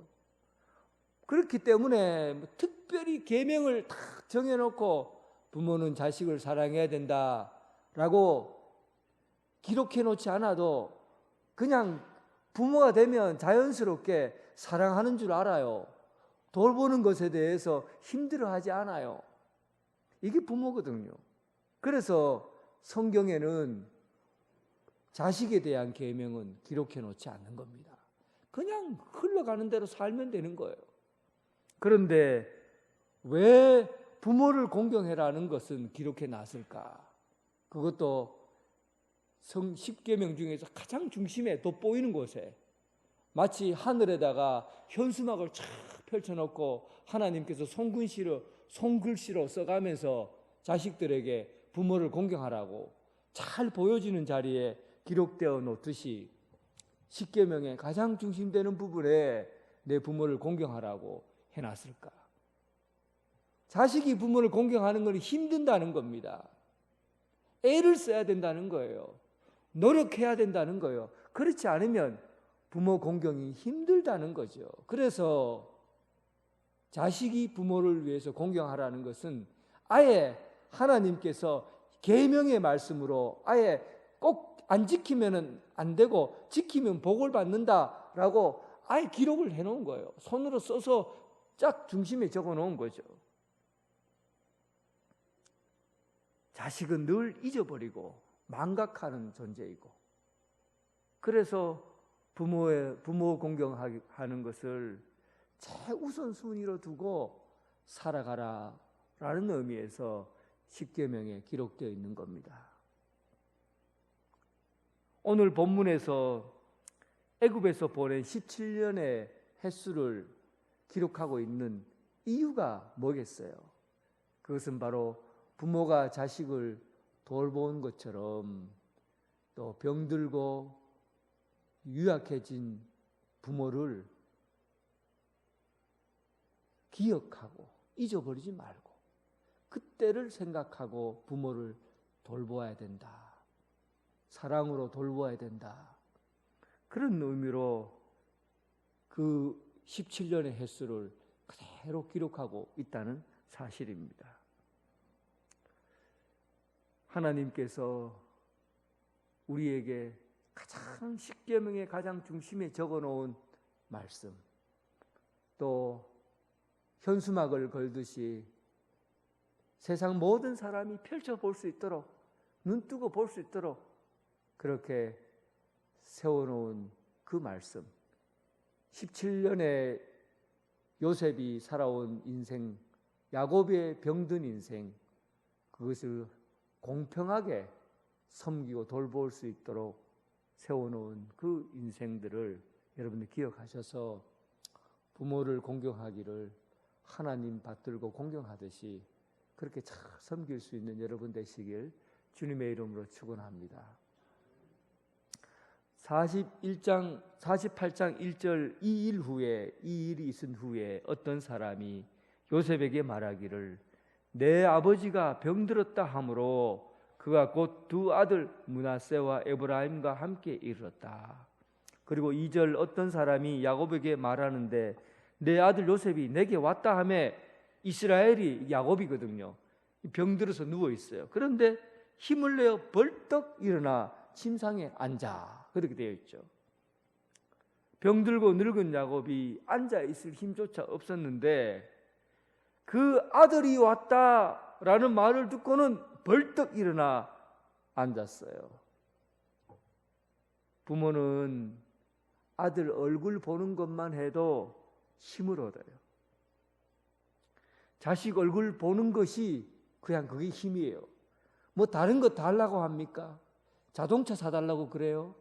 그렇기 때문에 특별히 계명을 딱 정해놓고 부모는 자식을 사랑해야 된다라고 기록해 놓지 않아도 그냥 부모가 되면 자연스럽게 사랑하는 줄 알아요. 돌보는 것에 대해서 힘들어하지 않아요. 이게 부모거든요. 그래서 성경에는 자식에 대한 계명은 기록해 놓지 않는 겁니다. 그냥 흘러가는 대로 살면 되는 거예요. 그런데 왜 부모를 공경해라는 것은 기록해 놨을까? 그것도 10계명 중에서 가장 중심에 돋보이는 곳에, 마치 하늘에다가 현수막을 쫙 펼쳐놓고 하나님께서 손글씨로 써가면서 자식들에게 부모를 공경하라고 잘 보여지는 자리에 기록되어 놓듯이 10계명의 가장 중심되는 부분에 내 부모를 공경하라고 해놨을까? 자식이 부모를 공경하는 건 힘든다는 겁니다. 애를 써야 된다는 거예요. 노력해야 된다는 거예요. 그렇지 않으면 부모 공경이 힘들다는 거죠. 그래서 자식이 부모를 위해서 공경하라는 것은 아예 하나님께서 계명의 말씀으로 아예 꼭 안 지키면 안 되고 지키면 복을 받는다라고 아예 기록을 해놓은 거예요. 손으로 써서 쫙 중심에 적어놓은 거죠. 자식은 늘 잊어버리고 망각하는 존재이고, 그래서 부모 공경하는 것을 최우선순위로 두고 살아가라라는 의미에서 10계명에 기록되어 있는 겁니다. 오늘 본문에서 애굽에서 보낸 17년의 횟수를 기록하고 있는 이유가 뭐겠어요? 그것은 바로 부모가 자식을 돌본 것처럼 또 병들고 유약해진 부모를 기억하고 잊어버리지 말고 그때를 생각하고 부모를 돌보아야 된다. 사랑으로 돌보아야 된다. 그런 의미로 그 17년의 횟수를 그대로 기록하고 있다는 사실입니다. 하나님께서 우리에게 가장 10계명의 가장 중심에 적어놓은 말씀, 또 현수막을 걸듯이 세상 모든 사람이 펼쳐볼 수 있도록, 눈뜨고 볼 수 있도록 그렇게 세워놓은 그 말씀, 17년의 요셉이 살아온 인생, 야곱의 병든 인생, 그것을 공평하게 섬기고 돌볼 수 있도록 세워놓은 그 인생들을 여러분들 기억하셔서 부모를 공경하기를 하나님 받들고 공경하듯이 그렇게 잘 섬길 수 있는 여러분 되시길 주님의 이름으로 축원합니다. 48장 1절 이 일이 있은 후에 어떤 사람이 요셉에게 말하기를 내 아버지가 병들었다 하므로 그가 곧 두 아들 므낫세와 에브라임과 함께 이르렀다. 그리고 2절 어떤 사람이 야곱에게 말하는데 내 아들 요셉이 내게 왔다 하며, 이스라엘이 야곱이거든요. 병들어서 누워 있어요. 그런데 힘을 내어 벌떡 일어나 침상에 앉아. 그렇게 되어 있죠. 병들고 늙은 야곱이 앉아 있을 힘조차 없었는데 그 아들이 왔다라는 말을 듣고는 벌떡 일어나 앉았어요. 부모는 아들 얼굴 보는 것만 해도 힘을 얻어요. 자식 얼굴 보는 것이 그냥 그게 힘이에요. 뭐 다른 거 달라고 합니까? 자동차 사달라고 그래요?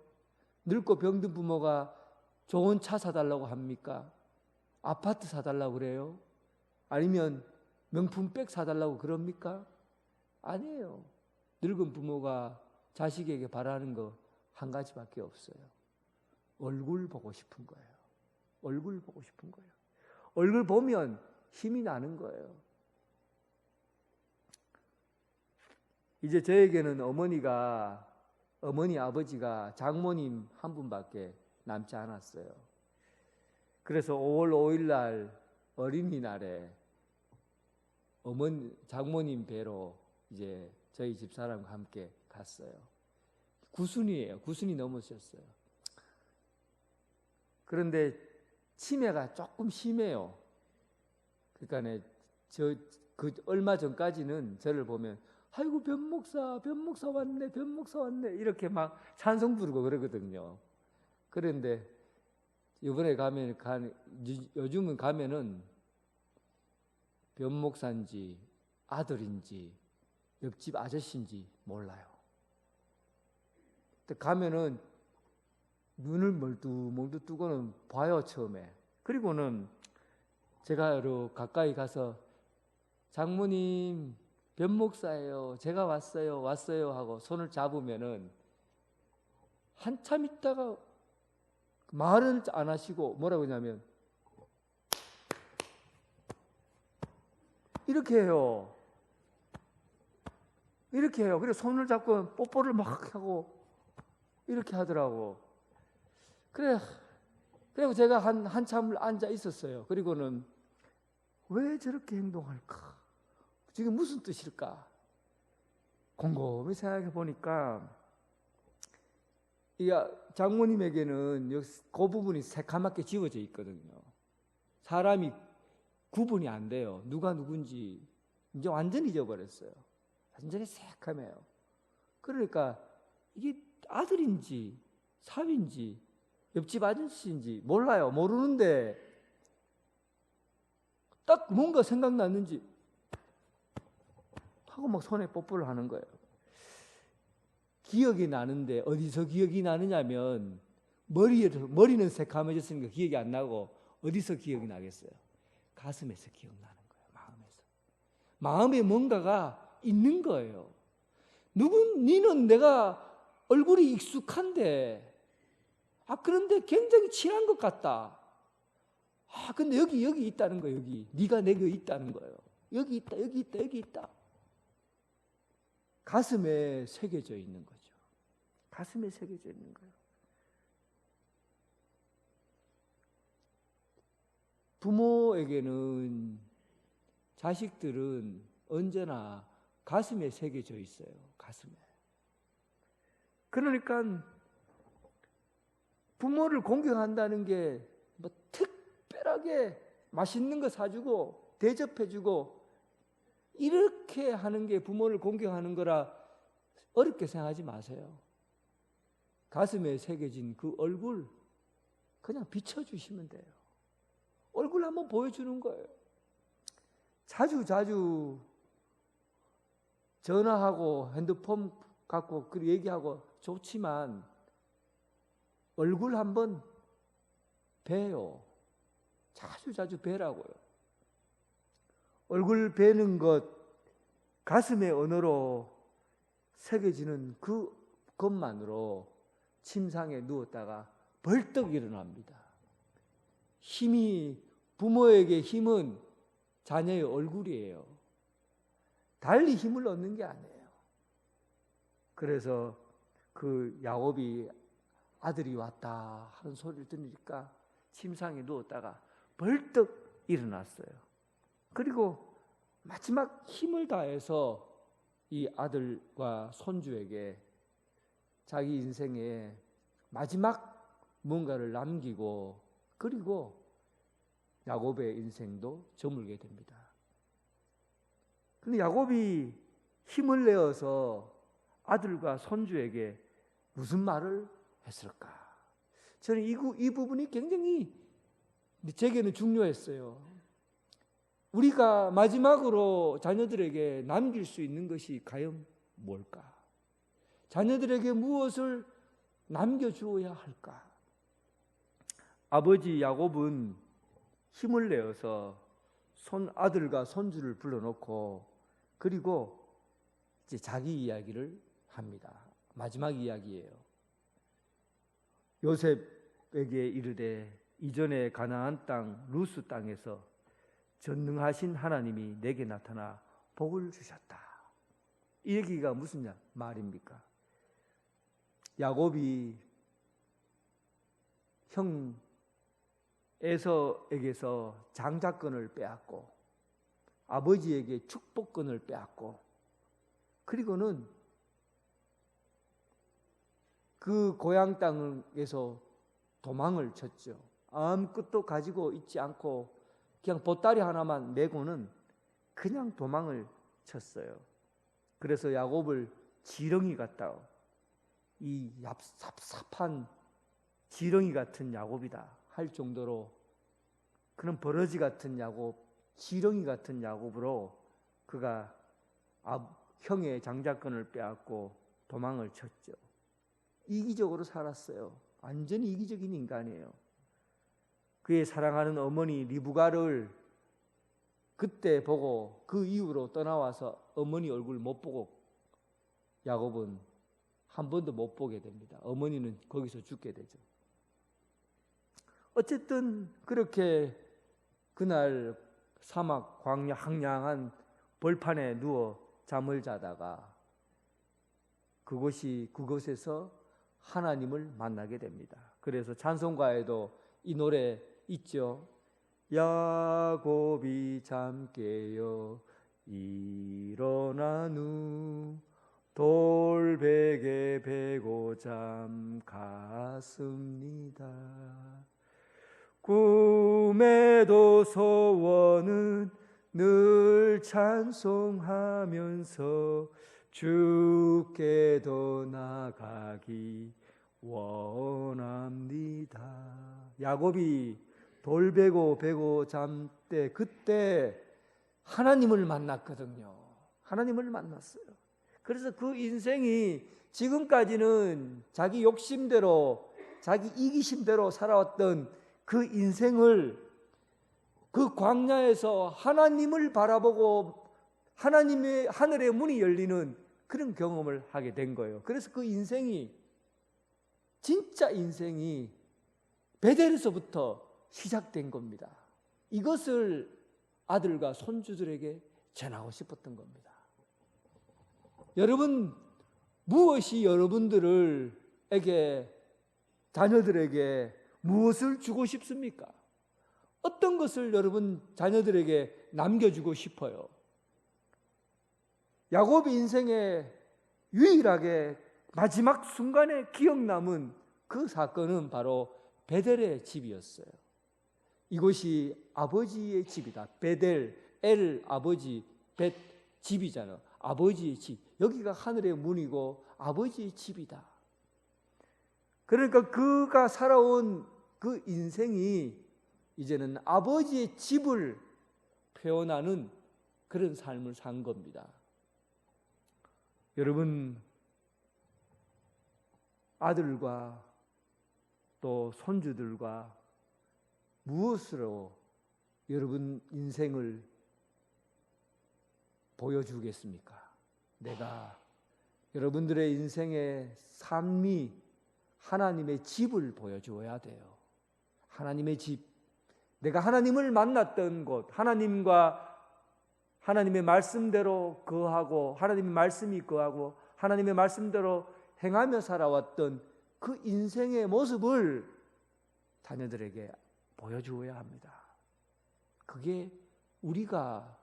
늙고 병든 부모가 좋은 차 사달라고 합니까? 아파트 사달라고 그래요? 아니면 명품백 사달라고 그럽니까? 아니에요. 늙은 부모가 자식에게 바라는 거 한 가지밖에 없어요. 얼굴 보고 싶은 거예요. 얼굴 보고 싶은 거예요. 얼굴 보면 힘이 나는 거예요. 이제 저에게는 어머니 아버지가 장모님 한 분밖에 남지 않았어요. 그래서 5월 5일 날 어린이날에 장모님 뵈러 이제 저희 집사람과 함께 갔어요. 구순이에요. 구순이 넘으셨어요. 그런데 치매가 조금 심해요. 그러니까 얼마 전까지는 저를 보면 아이고 변목사 왔네 이렇게 막 찬송 부르고 그러거든요. 그런데 이번에 요즘은 가면은 변목사인지 아들인지 옆집 아저씨인지 몰라요. 가면은 눈을 멀뚱멀뚱 뜨고는 봐요 처음에. 그리고는 제가 가까이 가서 장모님 변목사예요. 제가 왔어요 하고 손을 잡으면은 한참 있다가 말은 안 하시고 뭐라고 하냐면 이렇게 해요. 그래서 손을 잡고 뽀뽀를 막 하고 이렇게 하더라고. 그리고 제가 한참을 앉아 있었어요. 그리고는 왜 저렇게 행동할까? 지금 무슨 뜻일까? 곰곰이 생각해 보니까 이 장모님에게는 그 부분이 새카맣게 지워져 있거든요. 사람이 구분이 안 돼요. 누가 누군지 이제 완전히 잊어버렸어요. 완전히 새카매요. 그러니까 이게 아들인지 사위인지 옆집 아저씨인지 몰라요. 모르는데 딱 뭔가 생각났는지 하고 막 손에 뽀뽀를 하는 거예요. 기억이 나는데 어디서 기억이 나느냐면 머리는 새카매졌으니까 기억이 안 나고 어디서 기억이 나겠어요? 가슴에서 기억나는 거예요. 마음에서. 마음에 뭔가가 있는 거예요. 니는 내가 얼굴이 익숙한데 그런데 굉장히 친한 것 같다. 근데 여기 있다는 거예요. 여기 네가 내게 있다는 거예요. 여기 있다. 가슴에 새겨져 있는 거죠. 가슴에 새겨져 있는 거예요. 부모에게는 자식들은 언제나 가슴에 새겨져 있어요. 가슴에. 그러니까 부모를 공경한다는 게 뭐 특별하게 맛있는 거 사주고 대접해주고 이렇게 하는 게 부모를 공경하는 거라 어렵게 생각하지 마세요. 가슴에 새겨진 그 얼굴 그냥 비춰주시면 돼요. 얼굴 한번 보여주는 거예요. 자주 전화하고 핸드폰 갖고 그 얘기하고 좋지만 얼굴 한번 뵈요. 자주 뵈라고요. 얼굴 뵈는 것, 가슴의 언어로 새겨지는 그것만으로 침상에 누웠다가 벌떡 일어납니다. 부모에게 힘은 자녀의 얼굴이에요. 달리 힘을 얻는 게 아니에요. 그래서 그 야곱이 아들이 왔다 하는 소리를 들으니까 침상에 누웠다가 벌떡 일어났어요. 그리고 마지막 힘을 다해서 이 아들과 손주에게 자기 인생에 마지막 뭔가를 남기고 그리고 야곱의 인생도 저물게 됩니다. 그런데 야곱이 힘을 내어서 아들과 손주에게 무슨 말을 했을까? 저는 이 부분이 굉장히 제게는 중요했어요. 우리가 마지막으로 자녀들에게 남길 수 있는 것이 과연 뭘까? 자녀들에게 무엇을 남겨주어야 할까? 아버지 야곱은 힘을 내어서 아들과 손주를 불러놓고 그리고 이제 자기 이야기를 합니다. 마지막 이야기예요. 요셉에게 이르되 이전에 가나안 땅 루스 땅에서 전능하신 하나님이 내게 나타나 복을 주셨다. 이 얘기가 무슨 말입니까? 야곱이 형 에서에게서 장자권을 빼앗고 아버지에게 축복권을 빼앗고 그리고는 그 고향 땅에서 도망을 쳤죠. 아무것도 가지고 있지 않고 그냥 보따리 하나만 메고는 그냥 도망을 쳤어요. 그래서 야곱을 지렁이 같다. 이 삽삽한 지렁이 같은 야곱이다 할 정도로 그런 버러지 같은 야곱, 지렁이 같은 야곱으로 그가 형의 장자권을 빼앗고 도망을 쳤죠. 이기적으로 살았어요. 완전히 이기적인 인간이에요. 그의 사랑하는 어머니 리브가를 그때 보고 그 이후로 떠나와서 어머니 얼굴 못 보고 야곱은 한 번도 못 보게 됩니다. 어머니는 거기서 죽게 되죠. 어쨌든 그렇게 그날 사막 광야 황량한 벌판에 누워 잠을 자다가 그곳에서 하나님을 만나게 됩니다. 그래서 찬송가에도 이 노래 있죠. 야곱이 잠 깨어 일어난 후 돌베개 베고 잠 갔습니다. 꿈에도 소원은 늘 찬송하면서 주께도 나가기 원합니다. 야곱이 돌베고 잠 때 그때 하나님을 만났거든요. 하나님을 만났어요. 그래서 그 인생이 지금까지는 자기 욕심대로 자기 이기심대로 살아왔던 그 인생을 그 광야에서 하나님을 바라보고 하나님의 하늘의 문이 열리는 그런 경험을 하게 된 거예요. 그래서 그 인생이 진짜 인생이 베델에서부터 시작된 겁니다. 이것을 아들과 손주들에게 전하고 싶었던 겁니다. 여러분 무엇이 여러분들에게 자녀들에게 무엇을 주고 싶습니까? 어떤 것을 여러분 자녀들에게 남겨주고 싶어요? 야곱의 인생에 유일하게 마지막 순간에 기억 남은 그 사건은 바로 베델의 집이었어요. 이곳이 아버지의 집이다. 베델, 아버지, 벳 집이잖아. 아버지의 집. 여기가 하늘의 문이고 아버지의 집이다. 그러니까 그가 살아온 그 인생이 이제는 아버지의 집을 표현하는 그런 삶을 산 겁니다. 여러분, 아들과 또 손주들과 무엇으로 여러분 인생을 보여주겠습니까? 내가 여러분들의 인생의 삶이 하나님의 집을 보여주어야 돼요. 하나님의 집. 내가 하나님을 만났던 곳, 하나님의 말씀대로 거하고 하나님의 말씀이 거하고 하나님의 말씀대로 행하며 살아왔던 그 인생의 모습을 자녀들에게 보여주어야 합니다. 그게 우리가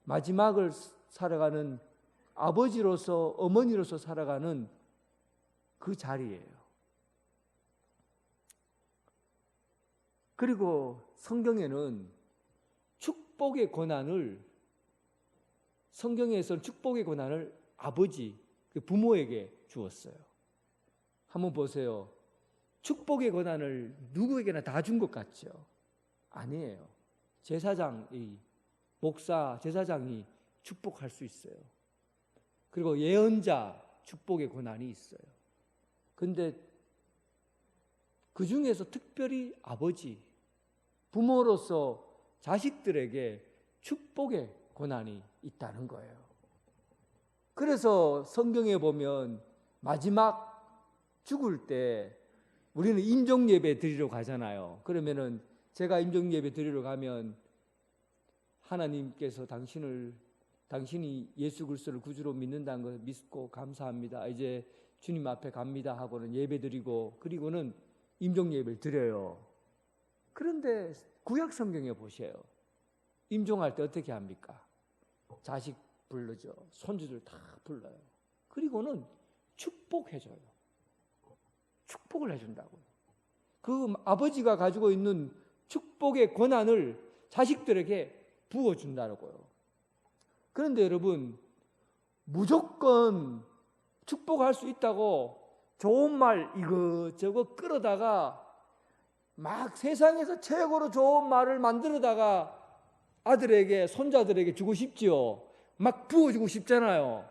마지막을 살아가는 아버지로서 어머니로서 살아가는 그 자리예요. 그리고 성경에는 성경에서 축복의 권한을 아버지, 부모에게 주었어요. 한번 보세요. 축복의 권한을 누구에게나 다 준 것 같죠? 아니에요. 제사장이, 목사, 제사장이 축복할 수 있어요. 그리고 예언자 축복의 권한이 있어요. 근데 그 중에서 특별히 아버지, 부모로서 자식들에게 축복의 권한이 있다는 거예요. 그래서 성경에 보면 마지막 죽을 때 우리는 임종예배 드리러 가잖아요. 그러면은 제가 임종예배 드리러 가면 하나님께서 당신이 예수 그리스도를 구주로 믿는다는 것을 믿고 감사합니다. 이제 주님 앞에 갑니다 하고는 예배 드리고 그리고는 임종예배를 드려요. 그런데 구약 성경에 보세요. 임종할 때 어떻게 합니까? 자식 부르죠. 손주들 다 불러요. 그리고는 축복해줘요. 축복을 해준다고요. 그 아버지가 가지고 있는 축복의 권한을 자식들에게 부어준다고요. 그런데 여러분, 무조건 축복할 수 있다고 좋은 말 이거저거 끌어다가 막 세상에서 최고로 좋은 말을 만들어다가 아들에게, 손자들에게 주고 싶지요. 막 부어주고 싶잖아요.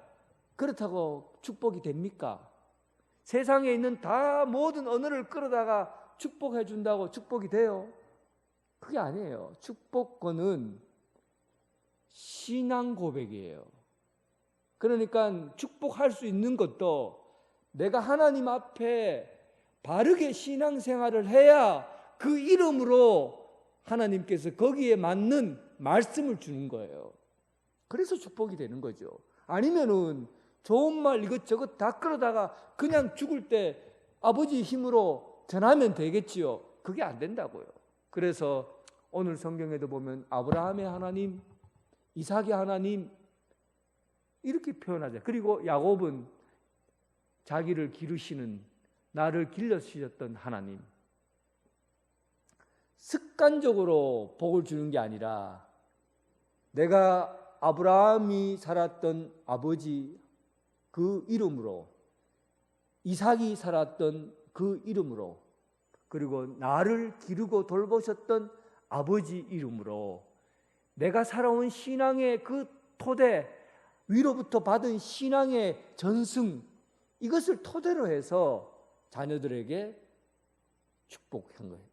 그렇다고 축복이 됩니까? 세상에 있는 다 모든 언어를 끌어다가 축복해 준다고 축복이 돼요? 그게 아니에요. 축복권은 신앙 고백이에요. 그러니까 축복할 수 있는 것도 내가 하나님 앞에 바르게 신앙생활을 해야 그 이름으로 하나님께서 거기에 맞는 말씀을 주는 거예요. 그래서 축복이 되는 거죠. 아니면은 좋은 말 이것저것 다 끌어다가 그냥 죽을 때 아버지 힘으로 전하면 되겠지요. 그게 안 된다고요. 그래서 오늘 성경에도 보면 아브라함의 하나님, 이삭의 하나님 이렇게 표현하죠. 그리고 야곱은 자기를 기르시는, 나를 길러주셨던 하나님. 습관적으로 복을 주는 게 아니라 내가 아브라함이 살았던 아버지 그 이름으로, 이삭이 살았던 그 이름으로, 그리고 나를 기르고 돌보셨던 아버지 이름으로 내가 살아온 신앙의 그 토대, 위로부터 받은 신앙의 전승, 이것을 토대로 해서 자녀들에게 축복한 거예요.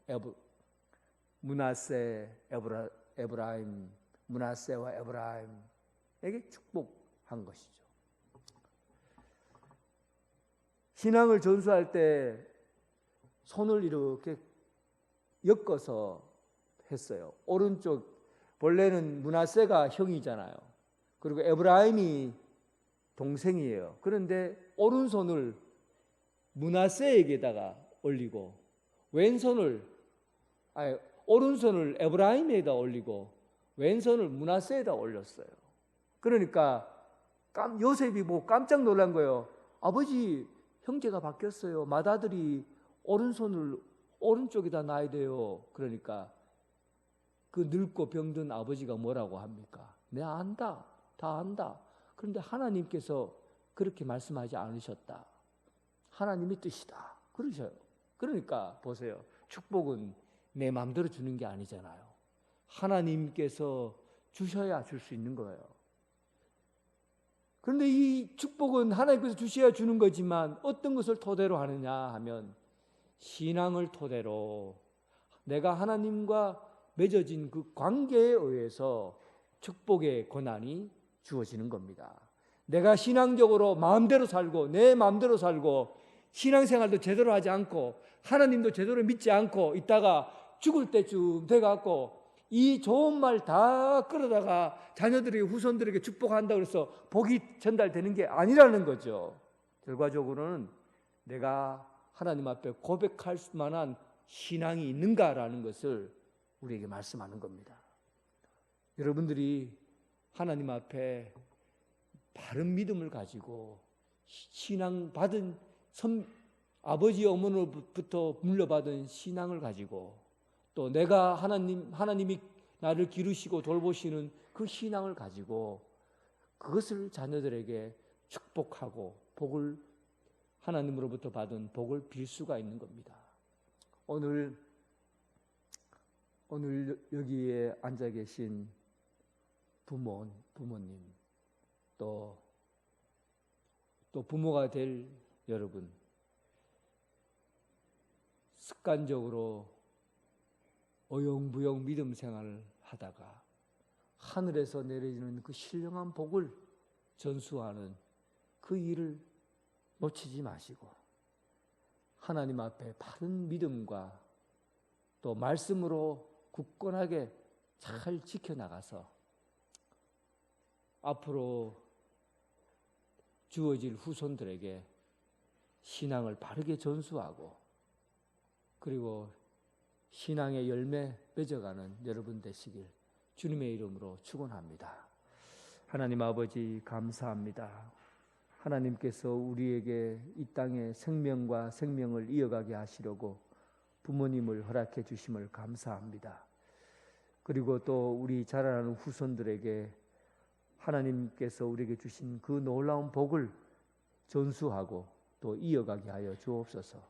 에브라임, 므낫세와 에브라임에게 축복한 것이죠. 신앙을 전수할 때 손을 이렇게 엮어서 했어요. 오른쪽, 원래는 므낫세가 형이잖아요. 그리고 에브라임이 동생이에요. 그런데 오른손을 므낫세에게다가 올리고 오른손을 에브라임에다 올리고 왼손을 므낫세에다 올렸어요. 그러니까 요셉이 뭐 깜짝 놀란 거예요. 아버지, 형제가 바뀌었어요. 맏아들이 오른손을 오른쪽에다 놔야 돼요. 그러니까 그 늙고 병든 아버지가 뭐라고 합니까? 내가 안다. 다 안다. 그런데 하나님께서 그렇게 말씀하지 않으셨다. 하나님의 뜻이다. 그러셔요. 그러니까 보세요. 축복은 내 마음대로 주는 게 아니잖아요. 하나님께서 주셔야 줄 수 있는 거예요. 그런데 이 축복은 하나님께서 주셔야 주는 거지만 어떤 것을 토대로 하느냐 하면 신앙을 토대로 내가 하나님과 맺어진 그 관계에 의해서 축복의 권한이 주어지는 겁니다. 내가 신앙적으로 마음대로 살고 내 마음대로 살고 신앙생활도 제대로 하지 않고 하나님도 제대로 믿지 않고 있다가 죽을 때쯤 돼갖고 이 좋은 말 다 끌어다가 자녀들에게, 후손들에게 축복한다고 해서 복이 전달되는 게 아니라는 거죠. 결과적으로는 내가 하나님 앞에 고백할 만한 신앙이 있는가라는 것을 우리에게 말씀하는 겁니다. 여러분들이 하나님 앞에 바른 믿음을 가지고 신앙 받은 아버지 어머니로부터 물려받은 신앙을 가지고 또 내가 하나님이 나를 기르시고 돌보시는 그 신앙을 가지고 그것을 자녀들에게 축복하고 복을, 하나님으로부터 받은 복을 빌 수가 있는 겁니다. 오늘 여기에 앉아 계신 부모님, 또 부모가 될 여러분, 습관적으로 어영부영 믿음 생활을 하다가 하늘에서 내려지는 그 신령한 복을 전수하는 그 일을 놓치지 마시고 하나님 앞에 바른 믿음과 또 말씀으로 굳건하게 잘 지켜나가서 앞으로 주어질 후손들에게 신앙을 바르게 전수하고 그리고 신앙의 열매 맺어가는 여러분 되시길 주님의 이름으로 축원합니다. 하나님 아버지 감사합니다. 하나님께서 우리에게 이 땅에 생명과 생명을 이어가게 하시려고 부모님을 허락해 주심을 감사합니다. 그리고 또 우리 자라나는 후손들에게 하나님께서 우리에게 주신 그 놀라운 복을 전수하고 또 이어가게 하여 주옵소서.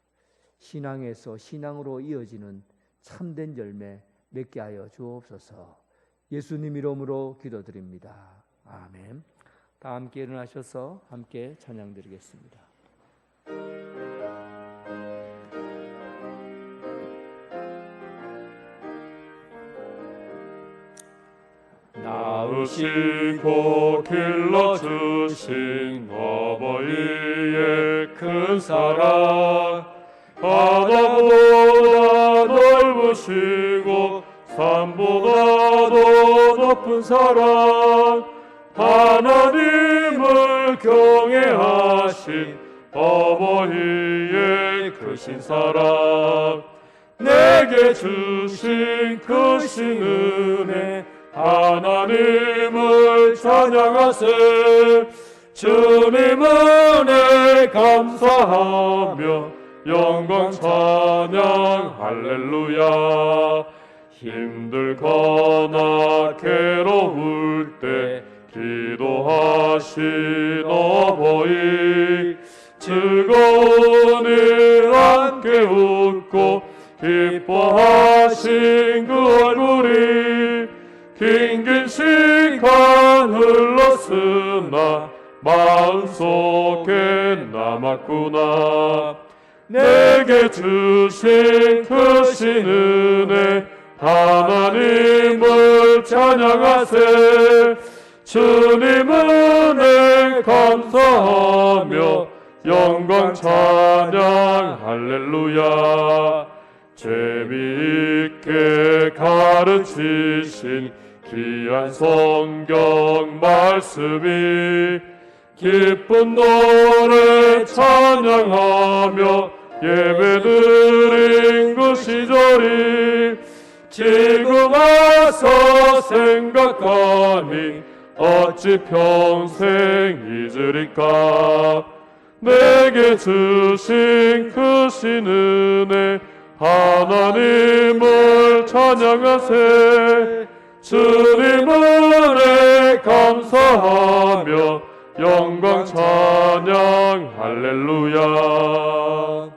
신앙에서 신앙으로 이어지는 참된 열매 맺게 하여 주옵소서. 예수님 이름으로 기도드립니다. 아멘. 다 함께 일어나셔서 함께 찬양 드리겠습니다. 낳으시고 길러주신 어머니의 큰 사랑, 바다보다 넓으시고 산보다도 높은 사랑, 하나님을 경외하신 어머니의 크신 사랑, 내게 주신 크신 은혜 하나님을 찬양하세. 주님 은혜 감사하며 영광 찬양 할렐루야. 힘들거나 괴로울 때 기도하신 어버이, 즐거운 일 함께 웃고 기뻐하신 그 얼굴이 긴긴 시간 흘렀으나 마음속에 남았구나. 내게 주신 크신 은혜 하나님을 찬양하세. 주님 은혜 감사하며 영광 찬양 할렐루야. 재미있게 가르치신 귀한 성경 말씀이 기쁜 노래 찬양하며 예배드린 그 시절이 지금 와서 생각하니 어찌 평생 잊으리까. 내게 주신 크신 은혜 하나님을 찬양하세. 주님 은혜 감사하며 영광 찬양 할렐루야.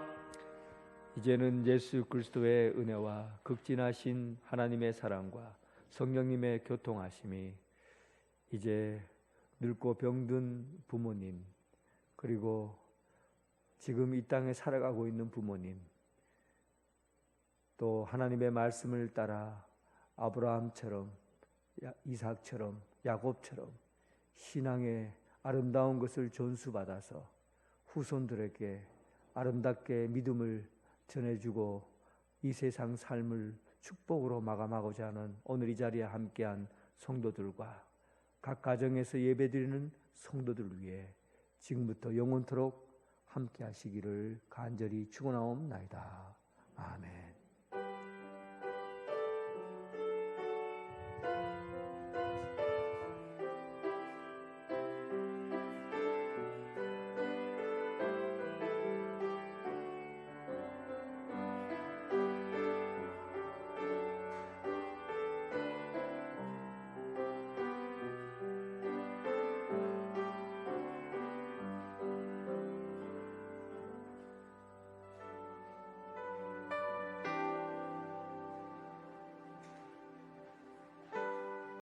이제는 예수 그리스도의 은혜와 극진하신 하나님의 사랑과 성령님의 교통하심이 이제 늙고 병든 부모님, 그리고 지금 이 땅에 살아가고 있는 부모님, 또 하나님의 말씀을 따라 아브라함처럼, 이삭처럼, 야곱처럼 신앙의 아름다운 것을 전수받아서 후손들에게 아름답게 믿음을 전해주고 이 세상 삶을 축복으로 마감하고자 하는 오늘 이 자리에 함께한 성도들과 각 가정에서 예배드리는 성도들을 위해 지금부터 영원토록 함께 하시기를 간절히 축원하옵나이다. 아멘.